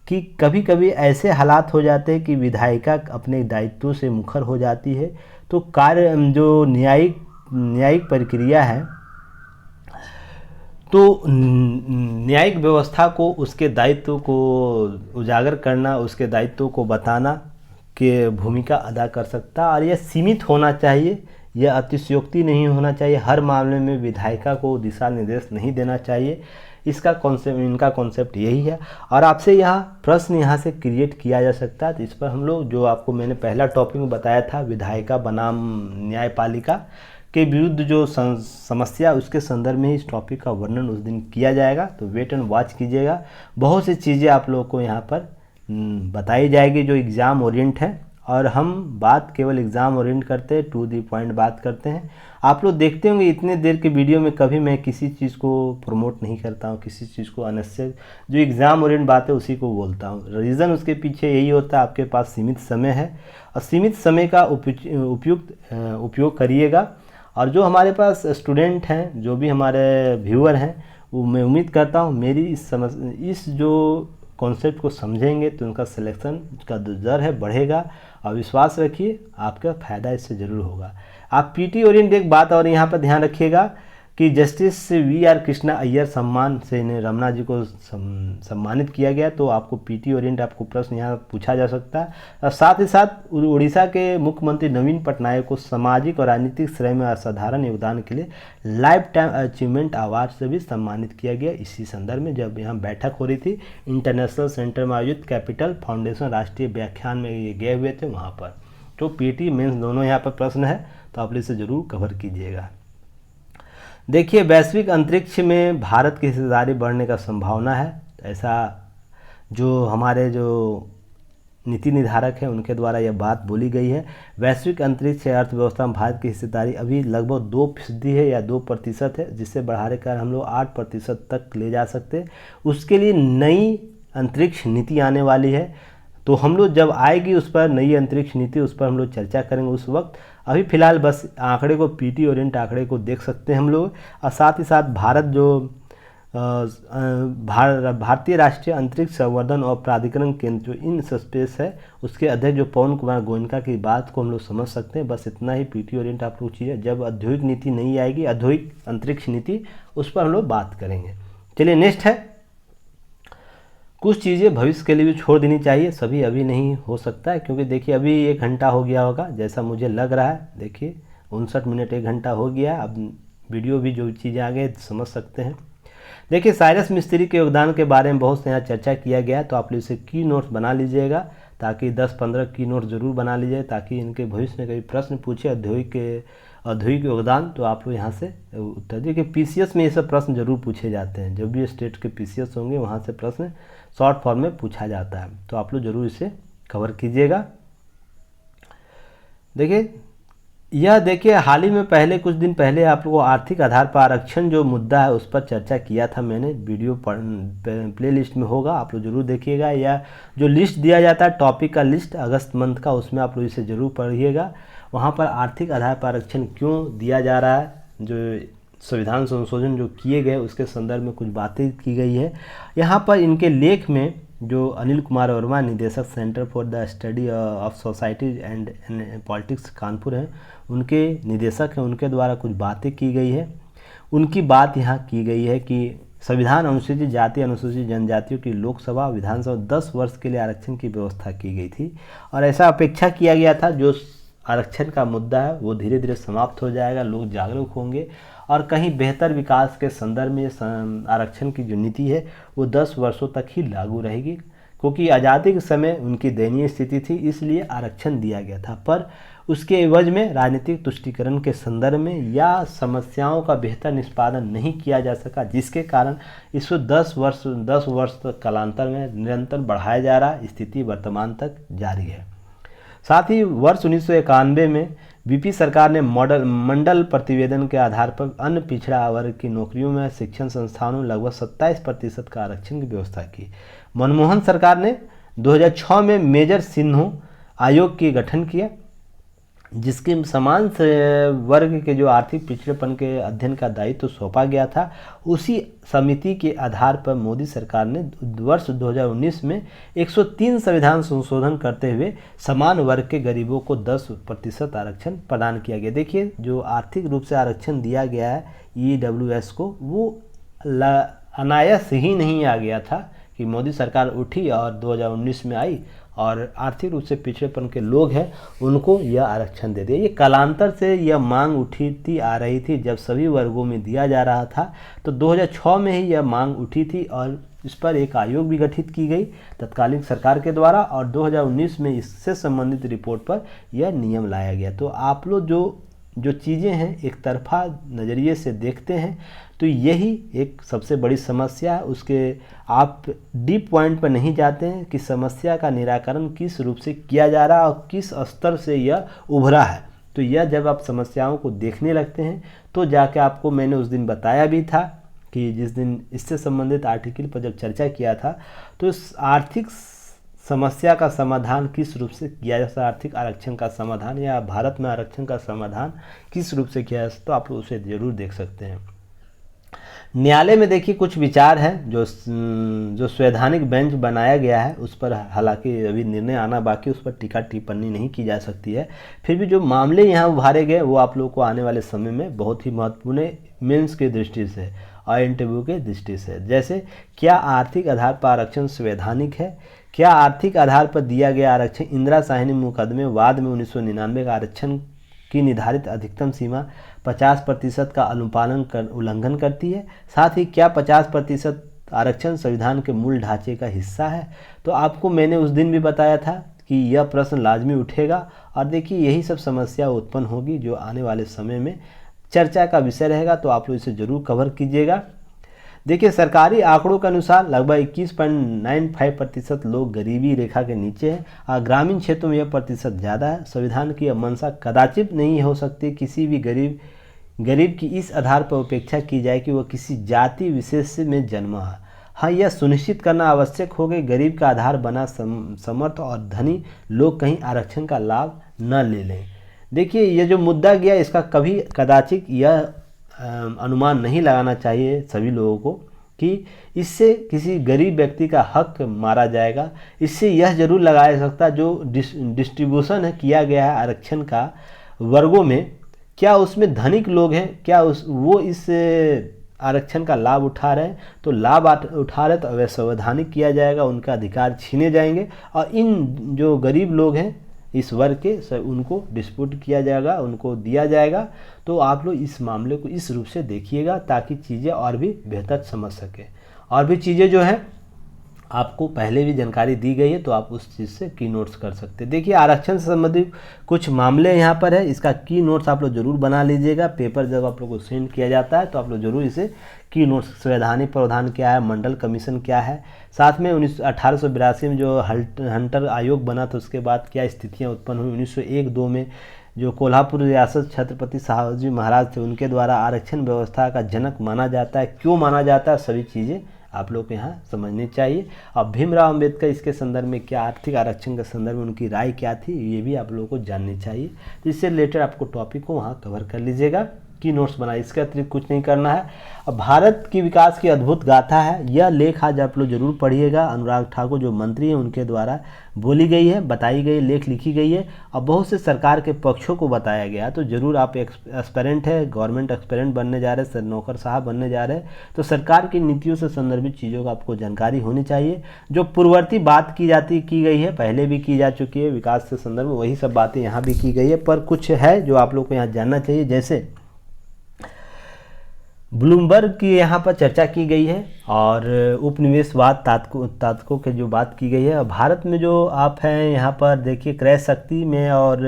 कि कभी कभी ऐसे हालात हो जाते हैं कि विधायिका अपने दायित्वों से मुखर हो जाती है। तो कार्य जो न्यायिक प्रक्रिया है, तो न्यायिक व्यवस्था को उसके दायित्व को उजागर करना, उसके दायित्व को बताना के भूमिका अदा कर सकता है। और यह सीमित होना चाहिए, यह अतिशयोक्ति नहीं होना चाहिए। हर मामले में विधायिका को दिशा निर्देश नहीं देना चाहिए। इनका कॉन्सेप्ट यही है। और आपसे यहाँ प्रश्न यहाँ से क्रिएट किया जा सकता है। तो इस पर हम लोग जो आपको मैंने पहला टॉपिक बताया था, विधायिका बनाम न्यायपालिका के विरुद्ध जो समस्या, उसके संदर्भ में ही इस टॉपिक का वर्णन उस दिन किया जाएगा। तो वेट एंड वॉच कीजिएगा, बहुत सी चीज़ें आप लोगों को यहाँ पर बताई जाएगी जो एग्ज़ाम ओरिएंट है। और हम बात केवल एग्ज़ाम ओरिएंट करते हैं, टू द पॉइंट बात करते हैं। आप लोग देखते होंगे इतने देर के वीडियो में कभी मैं किसी चीज़ को प्रमोट नहीं करता हूँ, किसी चीज़ को अननेसेसरी, जो एग्ज़ाम ओरिएंट बात है उसी को बोलता हूँ। रीज़न उसके पीछे यही होता है, आपके पास सीमित समय है और सीमित समय का उपयुक्त उपयोग करिएगा। और जो हमारे पास स्टूडेंट हैं, जो भी हमारे व्यूअर हैं, वो मैं उम्मीद करता हूँ मेरी इस जो कॉन्सेप्ट को समझेंगे तो उनका सिलेक्शन का जो दर है बढ़ेगा। और विश्वास रखिए आपका फ़ायदा इससे ज़रूर होगा। आप पीटी ओरिएंट एक बात और यहाँ पर ध्यान रखिएगा कि जस्टिस VR कृष्णा अय्यर सम्मान से इन्हें रमना जी को सम्मानित किया गया। तो आपको पीटी ओरिएंट आपको प्रश्न यहाँ पूछा जा सकता है। और साथ ही साथ उड़ीसा के मुख्यमंत्री नवीन पटनायक को सामाजिक और राजनीतिक श्रेणी में असाधारण योगदान के लिए लाइफ टाइम अचीवमेंट अवार्ड से भी सम्मानित किया गया। इसी संदर्भ में जब यहाँ बैठक हो रही थी इंटरनेशनल सेंटर में आयोजित कैपिटल फाउंडेशन राष्ट्रीय व्याख्यान में ये गए हुए थे वहाँ पर। तो पीटी मेंस दोनों यहाँ पर प्रश्न है, तो आप इसे ज़रूर कवर कीजिएगा। देखिए वैश्विक अंतरिक्ष में भारत की हिस्सेदारी बढ़ने का संभावना है। ऐसा जो हमारे जो नीति निर्धारक हैं उनके द्वारा यह बात बोली गई है। वैश्विक अंतरिक्ष अर्थव्यवस्था में भारत की हिस्सेदारी अभी लगभग 2% है या 2% है, जिससे बढ़ाने कर हम लोग 8% तक ले जा सकते हैं। उसके लिए नई अंतरिक्ष नीति आने वाली है, तो हम लोग जब आएगी उस पर नई अंतरिक्ष नीति, उस पर हम लोग चर्चा करेंगे उस वक्त। अभी फ़िलहाल बस आंकड़े को, पीटी ओरिएंट आंकड़े को देख सकते हैं हम लोग। और साथ ही साथ भारत जो भारतीय राष्ट्रीय अंतरिक्ष संवर्धन और प्राधिकरण केंद्र जो इन स्पेस है, उसके अध्यक्ष जो पवन कुमार गोयनका की बात को हम लोग समझ सकते हैं। बस इतना ही पीटी ओरिएंट आप लोग चीज़ है। जब औद्योगिक नीति नहीं आएगी, औद्योगिक अंतरिक्ष नीति, उस पर हम लोग बात करेंगे। चलिए नेक्स्ट है, कुछ चीज़ें भविष्य के लिए भी छोड़ देनी चाहिए, सभी अभी नहीं हो सकता है, क्योंकि देखिए अभी 1 घंटा हो गया होगा जैसा मुझे लग रहा है। देखिए 59 मिनट 1 घंटा हो गया। अब वीडियो भी जो चीज़ें आ गए समझ सकते हैं। देखिए साइरस मिस्त्री के योगदान के बारे में बहुत से यहाँ चर्चा किया गया, तो आप लोग इसे की नोट्स बना लीजिएगा, ताकि 10-15 की नोट्स जरूर बना लीजिए, ताकि इनके भविष्य में कभी प्रश्न पूछे औद्योगिक योगदान, तो आप लोग यहाँ से उत्तर देखिए। पीसीएस में ये सब प्रश्न जरूर पूछे जाते हैं, जब भी स्टेट के पीसीएस होंगे वहाँ से प्रश्न शॉर्ट फॉर्म में पूछा जाता है, तो आप लोग जरूर इसे कवर कीजिएगा। देखिए हाल ही में कुछ दिन पहले आप लोगों को आर्थिक आधार पर आरक्षण जो मुद्दा है उस पर चर्चा किया था मैंने। वीडियो प्ले लिस्ट में होगा, आप लोग जरूर देखिएगा, या जो लिस्ट दिया जाता है टॉपिक का लिस्ट अगस्त मंथ का, उसमें आप लोग इसे जरूर पढ़िएगा। वहाँ पर आर्थिक आधार पर आरक्षण क्यों दिया जा रहा है, जो संविधान संशोधन जो किए गए उसके संदर्भ में कुछ बातें की गई है। यहाँ पर इनके लेख में जो अनिल कुमार वर्मा, निदेशक centre for the study of society and politics Kanpur हैं, उनके निदेशक हैं, उनके द्वारा कुछ बातें की गई है। उनकी बात यहाँ की गई है कि संविधान अनुसूचित जाति अनुसूचित जनजातियों की लोकसभा विधानसभा 10 वर्ष के लिए आरक्षण की व्यवस्था की गई थी, और ऐसा अपेक्षा किया गया था जो आरक्षण का मुद्दा है वो धीरे धीरे समाप्त हो जाएगा, लोग जागरूक होंगे, और कहीं बेहतर विकास के संदर्भ में आरक्षण की जो नीति है वो 10 वर्षों तक ही लागू रहेगी, क्योंकि आज़ादी के समय उनकी दयनीय स्थिति थी, इसलिए आरक्षण दिया गया था। पर उसके एवज में राजनीतिक तुष्टीकरण के संदर्भ में या समस्याओं का बेहतर निष्पादन नहीं किया जा सका, जिसके कारण इसको 10 वर्ष तक कालांतर में निरंतर बढ़ाया जा रहा स्थिति वर्तमान तक जारी है। साथ ही वर्ष 1991 में बीपी सरकार ने मंडल प्रतिवेदन के आधार पर अन्य पिछड़ा वर्ग की नौकरियों में शिक्षण संस्थानों में लगभग 27% का आरक्षण की व्यवस्था की। मनमोहन सरकार ने 2006 में मेजर सिन्हा आयोग की गठन किया, जिसके समान वर्ग के जो आर्थिक पिछड़ेपन के अध्ययन का दायित्व सौंपा गया था। उसी समिति के आधार पर मोदी सरकार ने वर्ष 2019 में 103 संविधान संशोधन करते हुए समान वर्ग के गरीबों को 10% आरक्षण प्रदान किया गया। देखिए जो आर्थिक रूप से आरक्षण दिया गया है EWS को, वो अनायास ही नहीं आ गया था कि मोदी सरकार उठी और 2019 में आई और आर्थिक रूप से पिछड़ेपन के लोग हैं उनको यह आरक्षण दे दिया। ये कालांतर से यह मांग उठी आ रही थी, जब सभी वर्गों में दिया जा रहा था, तो 2006 में ही यह मांग उठी थी और इस पर एक आयोग भी गठित की गई तत्कालीन सरकार के द्वारा, और 2019 में इससे संबंधित रिपोर्ट पर यह नियम लाया गया। तो आप लोग जो चीज़ें हैं एक तरफा नज़रिए से देखते हैं तो यही एक सबसे बड़ी समस्या है। उसके आप डीप पॉइंट पर नहीं जाते हैं कि समस्या का निराकरण किस रूप से किया जा रहा है और किस स्तर से यह उभरा है। तो यह जब आप समस्याओं को देखने लगते हैं तो जाके आपको मैंने उस दिन बताया भी था कि जिस दिन इससे संबंधित आर्टिकल पर जब चर्चा किया था, तो इस आर्थिक समस्या का समाधान किस रूप से किया जा सकता है, आर्थिक आरक्षण का समाधान या भारत में आरक्षण का समाधान किस रूप से किया जा सकता, तो आप लोग उसे जरूर देख सकते हैं। न्यायालय में देखिए कुछ विचार है जो संवैधानिक बेंच बनाया गया है, उस पर हालांकि अभी निर्णय आना बाकी, उस पर टीका टिप्पणी नहीं की जा सकती है। फिर भी जो मामले यहाँ उभारे गए वो आप लोगों को आने वाले समय में बहुत ही महत्वपूर्ण है मेंस की दृष्टि से और इंटरव्यू के दृष्टि से। जैसे क्या आर्थिक आधार पर आरक्षण संवैधानिक है, क्या आर्थिक आधार पर दिया गया आरक्षण इंदिरा साहनी मुकदमे वाद में 1999 का आरक्षण की निर्धारित अधिकतम सीमा 50% का उल्लंघन करती है। साथ ही क्या 50% आरक्षण संविधान के मूल ढांचे का हिस्सा है। तो आपको मैंने उस दिन भी बताया था कि यह प्रश्न लाजमी उठेगा और देखिए यही सब समस्या उत्पन्न होगी जो आने वाले समय में चर्चा का विषय रहेगा, तो आप लोग इसे जरूर कवर कीजिएगा। देखिए सरकारी आंकड़ों के अनुसार लगभग 21.95% लोग गरीबी रेखा के नीचे हैं और ग्रामीण क्षेत्रों में यह प्रतिशत ज़्यादा है। संविधान की यह मंशा कदाचित नहीं हो सकती किसी भी गरीब की इस आधार पर उपेक्षा की जाए कि वह किसी जाति विशेष में जन्मा है। हाँ, यह सुनिश्चित करना आवश्यक हो गई गरीब का आधार बना समर्थ और धनी लोग कहीं आरक्षण का लाभ न ले लें। देखिए ये जो मुद्दा गया इसका कभी कदाचित यह अनुमान नहीं लगाना चाहिए सभी लोगों को कि इससे किसी गरीब व्यक्ति का हक मारा जाएगा। इससे यह जरूर लगाया जा सकता जो डिस्ट्रीब्यूशन है किया गया है आरक्षण का वर्गों में, क्या उसमें धनिक लोग हैं, क्या वो इस आरक्षण का लाभ उठा रहे हैं, तो लाभ उठा रहे तो अवैधानिक किया जाएगा, उनका अधिकार छीने जाएंगे और इन जो गरीब लोग हैं इस वर्ग के उनको डिस्प्यूट किया जाएगा, उनको दिया जाएगा। तो आप लोग इस मामले को इस रूप से देखिएगा ताकि चीज़ें और भी बेहतर समझ सकें। और भी चीज़ें जो हैं आपको पहले भी जानकारी दी गई है तो आप उस चीज़ से की नोट्स कर सकते हैं। देखिए आरक्षण से संबंधित कुछ मामले यहाँ पर है, इसका की नोट्स आप लोग जरूर बना लीजिएगा। पेपर जब आप लोग को सेंड किया जाता है तो आप लोग जरूर इसे की नोट्स, संवैधानिक प्रावधान क्या है, मंडल कमीशन क्या है, साथ में 1882 में जो हंटर आयोग बना था उसके बाद क्या स्थितियाँ उत्पन्न हुई, 1901-2 में जो कोल्हापुर रियासत छत्रपति शाहू महाराज थे उनके द्वारा आरक्षण व्यवस्था का जनक माना जाता है, क्यों माना जाता है, सभी चीज़ें आप लोग को यहाँ समझनी चाहिए। अब भीमराव अंबेडकर इसके संदर्भ में क्या आर्थिक आरक्षण के संदर्भ में उनकी राय क्या थी ये भी आप लोगों को जाननी चाहिए। तो इससे रिलेटेड आपको टॉपिक को वहाँ कवर कर लीजिएगा, की नोट्स बनाए, इसके अतिरिक्त कुछ नहीं करना है। अब भारत की विकास की अद्भुत गाथा है, यह लेख आज आप लोग जरूर पढ़िएगा। अनुराग ठाकुर जो मंत्री हैं उनके द्वारा बोली गई है, बताई गई, लेख लिखी गई है और बहुत से सरकार के पक्षों को बताया गया। तो जरूर आप एस्पिरेंट है, गवर्नमेंट एस्पिरेंट बनने जा रहे हैं, नौकर साहब बनने जा रहे हैं, तो सरकार की नीतियों से संदर्भित चीज़ों का आपको जानकारी होनी चाहिए। जो पूर्ववर्ती बात की गई है, पहले भी की जा चुकी है विकास से संदर्भ में, वही सब बातें यहाँ भी की गई है, पर कुछ है जो आप लोग को यहाँ जानना चाहिए। जैसे ब्लूमबर्ग की यहाँ पर चर्चा की गई है और उपनिवेशवाद तात्कों के जो बात की गई है। भारत में जो आप हैं यहाँ पर देखिए क्रय शक्ति में और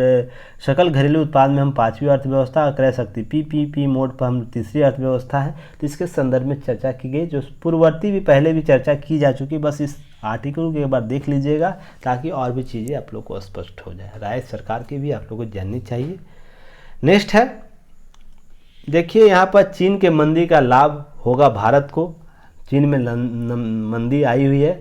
सकल घरेलू उत्पाद में हम 5वीं अर्थव्यवस्था, क्रय शक्ति PPP मोड पर हम 3री अर्थव्यवस्था है। तो इसके संदर्भ में चर्चा की गई, जो पूर्ववर्ती भी पहले भी चर्चा की जा चुकी, बस इस आर्टिकल के बाद देख लीजिएगा ताकि और भी चीज़ें आप लोग को स्पष्ट हो जाए। राय सरकार की भी आप लोग को जाननी चाहिए। नेक्स्ट है देखिए यहाँ पर चीन के मंदी का लाभ होगा भारत को। चीन में मंदी आई हुई है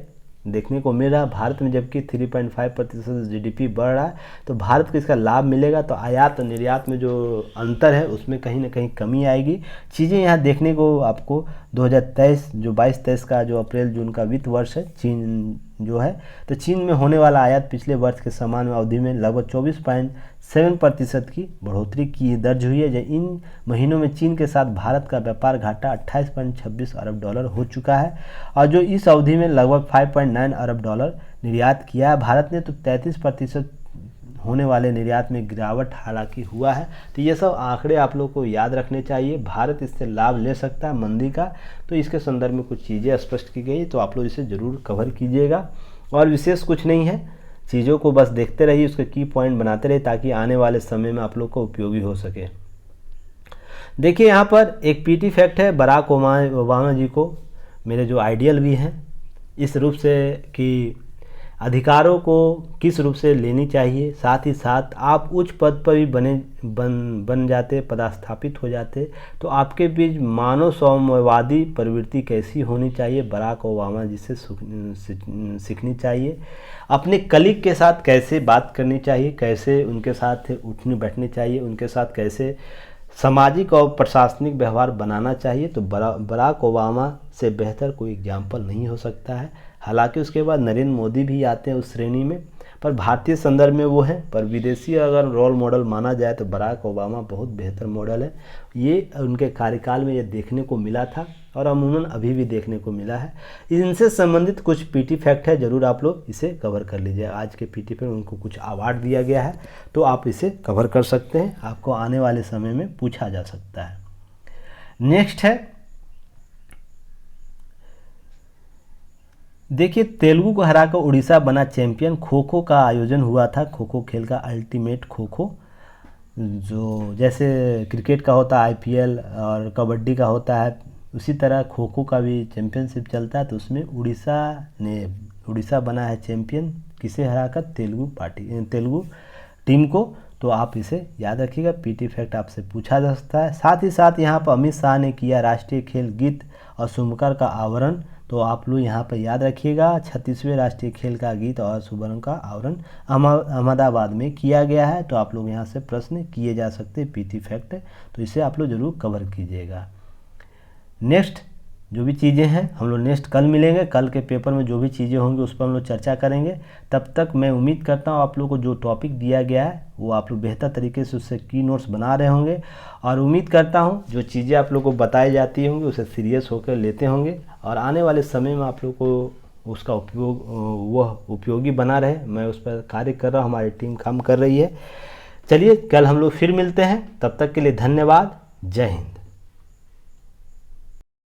देखने को मिल रहा है, भारत में जबकि 3.5% GDP बढ़ रहा है, तो भारत को इसका लाभ मिलेगा। तो आयात और निर्यात में जो अंतर है उसमें कहीं ना कहीं कमी आएगी। चीज़ें यहाँ देखने को आपको 2023 जो 22-23 का जो अप्रैल जून का वित्त वर्ष है चीन जो है, तो चीन में होने वाला आयात पिछले वर्ष के समान अवधि में लगभग 24.7% की बढ़ोतरी की दर्ज हुई है। इन महीनों में चीन के साथ भारत का व्यापार घाटा 28.26 अरब डॉलर हो चुका है और जो इस अवधि में लगभग 5.9 अरब डॉलर निर्यात किया है भारत ने। तो 33% होने वाले निर्यात में गिरावट हालांकि हुआ है। तो ये सब आंकड़े आप लोग को याद रखने चाहिए। भारत इससे लाभ ले सकता है मंदी का, तो इसके संदर्भ में कुछ चीज़ें स्पष्ट की गई, तो आप लोग इसे ज़रूर कवर कीजिएगा। और विशेष कुछ नहीं है, चीज़ों को बस देखते रहिए, उसके की पॉइंट बनाते रहिए ताकि आने वाले समय में आप लोग को उपयोगी हो सके। देखिए यहाँ पर एक PT फैक्ट है, बराक ओबामा जी को मेरे जो आइडियल भी हैं इस रूप से कि अधिकारों को किस रूप से लेनी चाहिए, साथ ही साथ आप उच्च पद पर भी बन जाते, पदस्थापित हो जाते, तो आपके बीच मानव साम्यवादी प्रवृत्ति कैसी होनी चाहिए, बराक ओबामा जी से सीखनी चाहिए। अपने कलीग के साथ कैसे बात करनी चाहिए, कैसे उनके साथ उठनी बैठनी चाहिए, उनके साथ कैसे सामाजिक और प्रशासनिक व्यवहार बनाना चाहिए। तो बराक ओबामा से बेहतर कोई एग्जाम्पल नहीं हो सकता है। हालांकि उसके बाद नरेंद्र मोदी भी आते हैं उस श्रेणी में, पर भारतीय संदर्भ में वो हैं, पर विदेशी अगर रोल मॉडल माना जाए तो बराक ओबामा बहुत बेहतर मॉडल है। ये उनके कार्यकाल में ये देखने को मिला था और अमूमन अभी भी देखने को मिला है। इनसे संबंधित कुछ PT फैक्ट है, ज़रूर आप लोग इसे कवर कर लीजिए। आज के PT पे उनको कुछ अवार्ड दिया गया है तो आप इसे कवर कर सकते हैं, आपको आने वाले समय में पूछा जा सकता है। नेक्स्ट है देखिए तेलुगु को हराकर उड़ीसा बना चैंपियन। खो खो का आयोजन हुआ था, खो खो खेल का अल्टीमेट खो खो, जो जैसे क्रिकेट का होता है IPL और कबड्डी का होता है उसी तरह खो खो का भी चैम्पियनशिप चलता है, तो उसमें उड़ीसा बना है चैम्पियन, किसे हराकर, तेलुगु टीम को। तो आप इसे याद रखिएगा, पीटी फैक्ट आपसे पूछा जा सकता है। साथ ही साथ यहाँ पर अमित शाह ने किया राष्ट्रीय खेल गीत और शुभंकर का आवरण, तो आप लोग यहाँ पर याद रखिएगा 36वें राष्ट्रीय खेल का गीत और शुभंकर का आवरण अहमदाबाद में किया गया है। तो आप लोग यहाँ से प्रश्न किए जा सकते हैं पीटी फैक्ट, तो इसे आप लोग जरूर कवर कीजिएगा। नेक्स्ट जो भी चीज़ें हैं हम लोग नेक्स्ट कल मिलेंगे, कल के पेपर में जो भी चीज़ें होंगी उस पर हम लोग चर्चा करेंगे। तब तक मैं उम्मीद करता हूँ आप लोग को जो टॉपिक दिया गया है वो आप लोग बेहतर तरीके से उससे की नोट्स बना रहे होंगे, और उम्मीद करता हूँ जो चीज़ें आप लोग को बताई जाती होंगी उसे सीरियस होकर लेते होंगे, और आने वाले समय में आप लोग को उसका उपयोगी बना रहे। मैं उस पर कार्य कर रहा हूँ, हमारी टीम काम कर रही है। चलिए कल हम लोग फिर मिलते हैं, तब तक के लिए धन्यवाद। जय हिंद।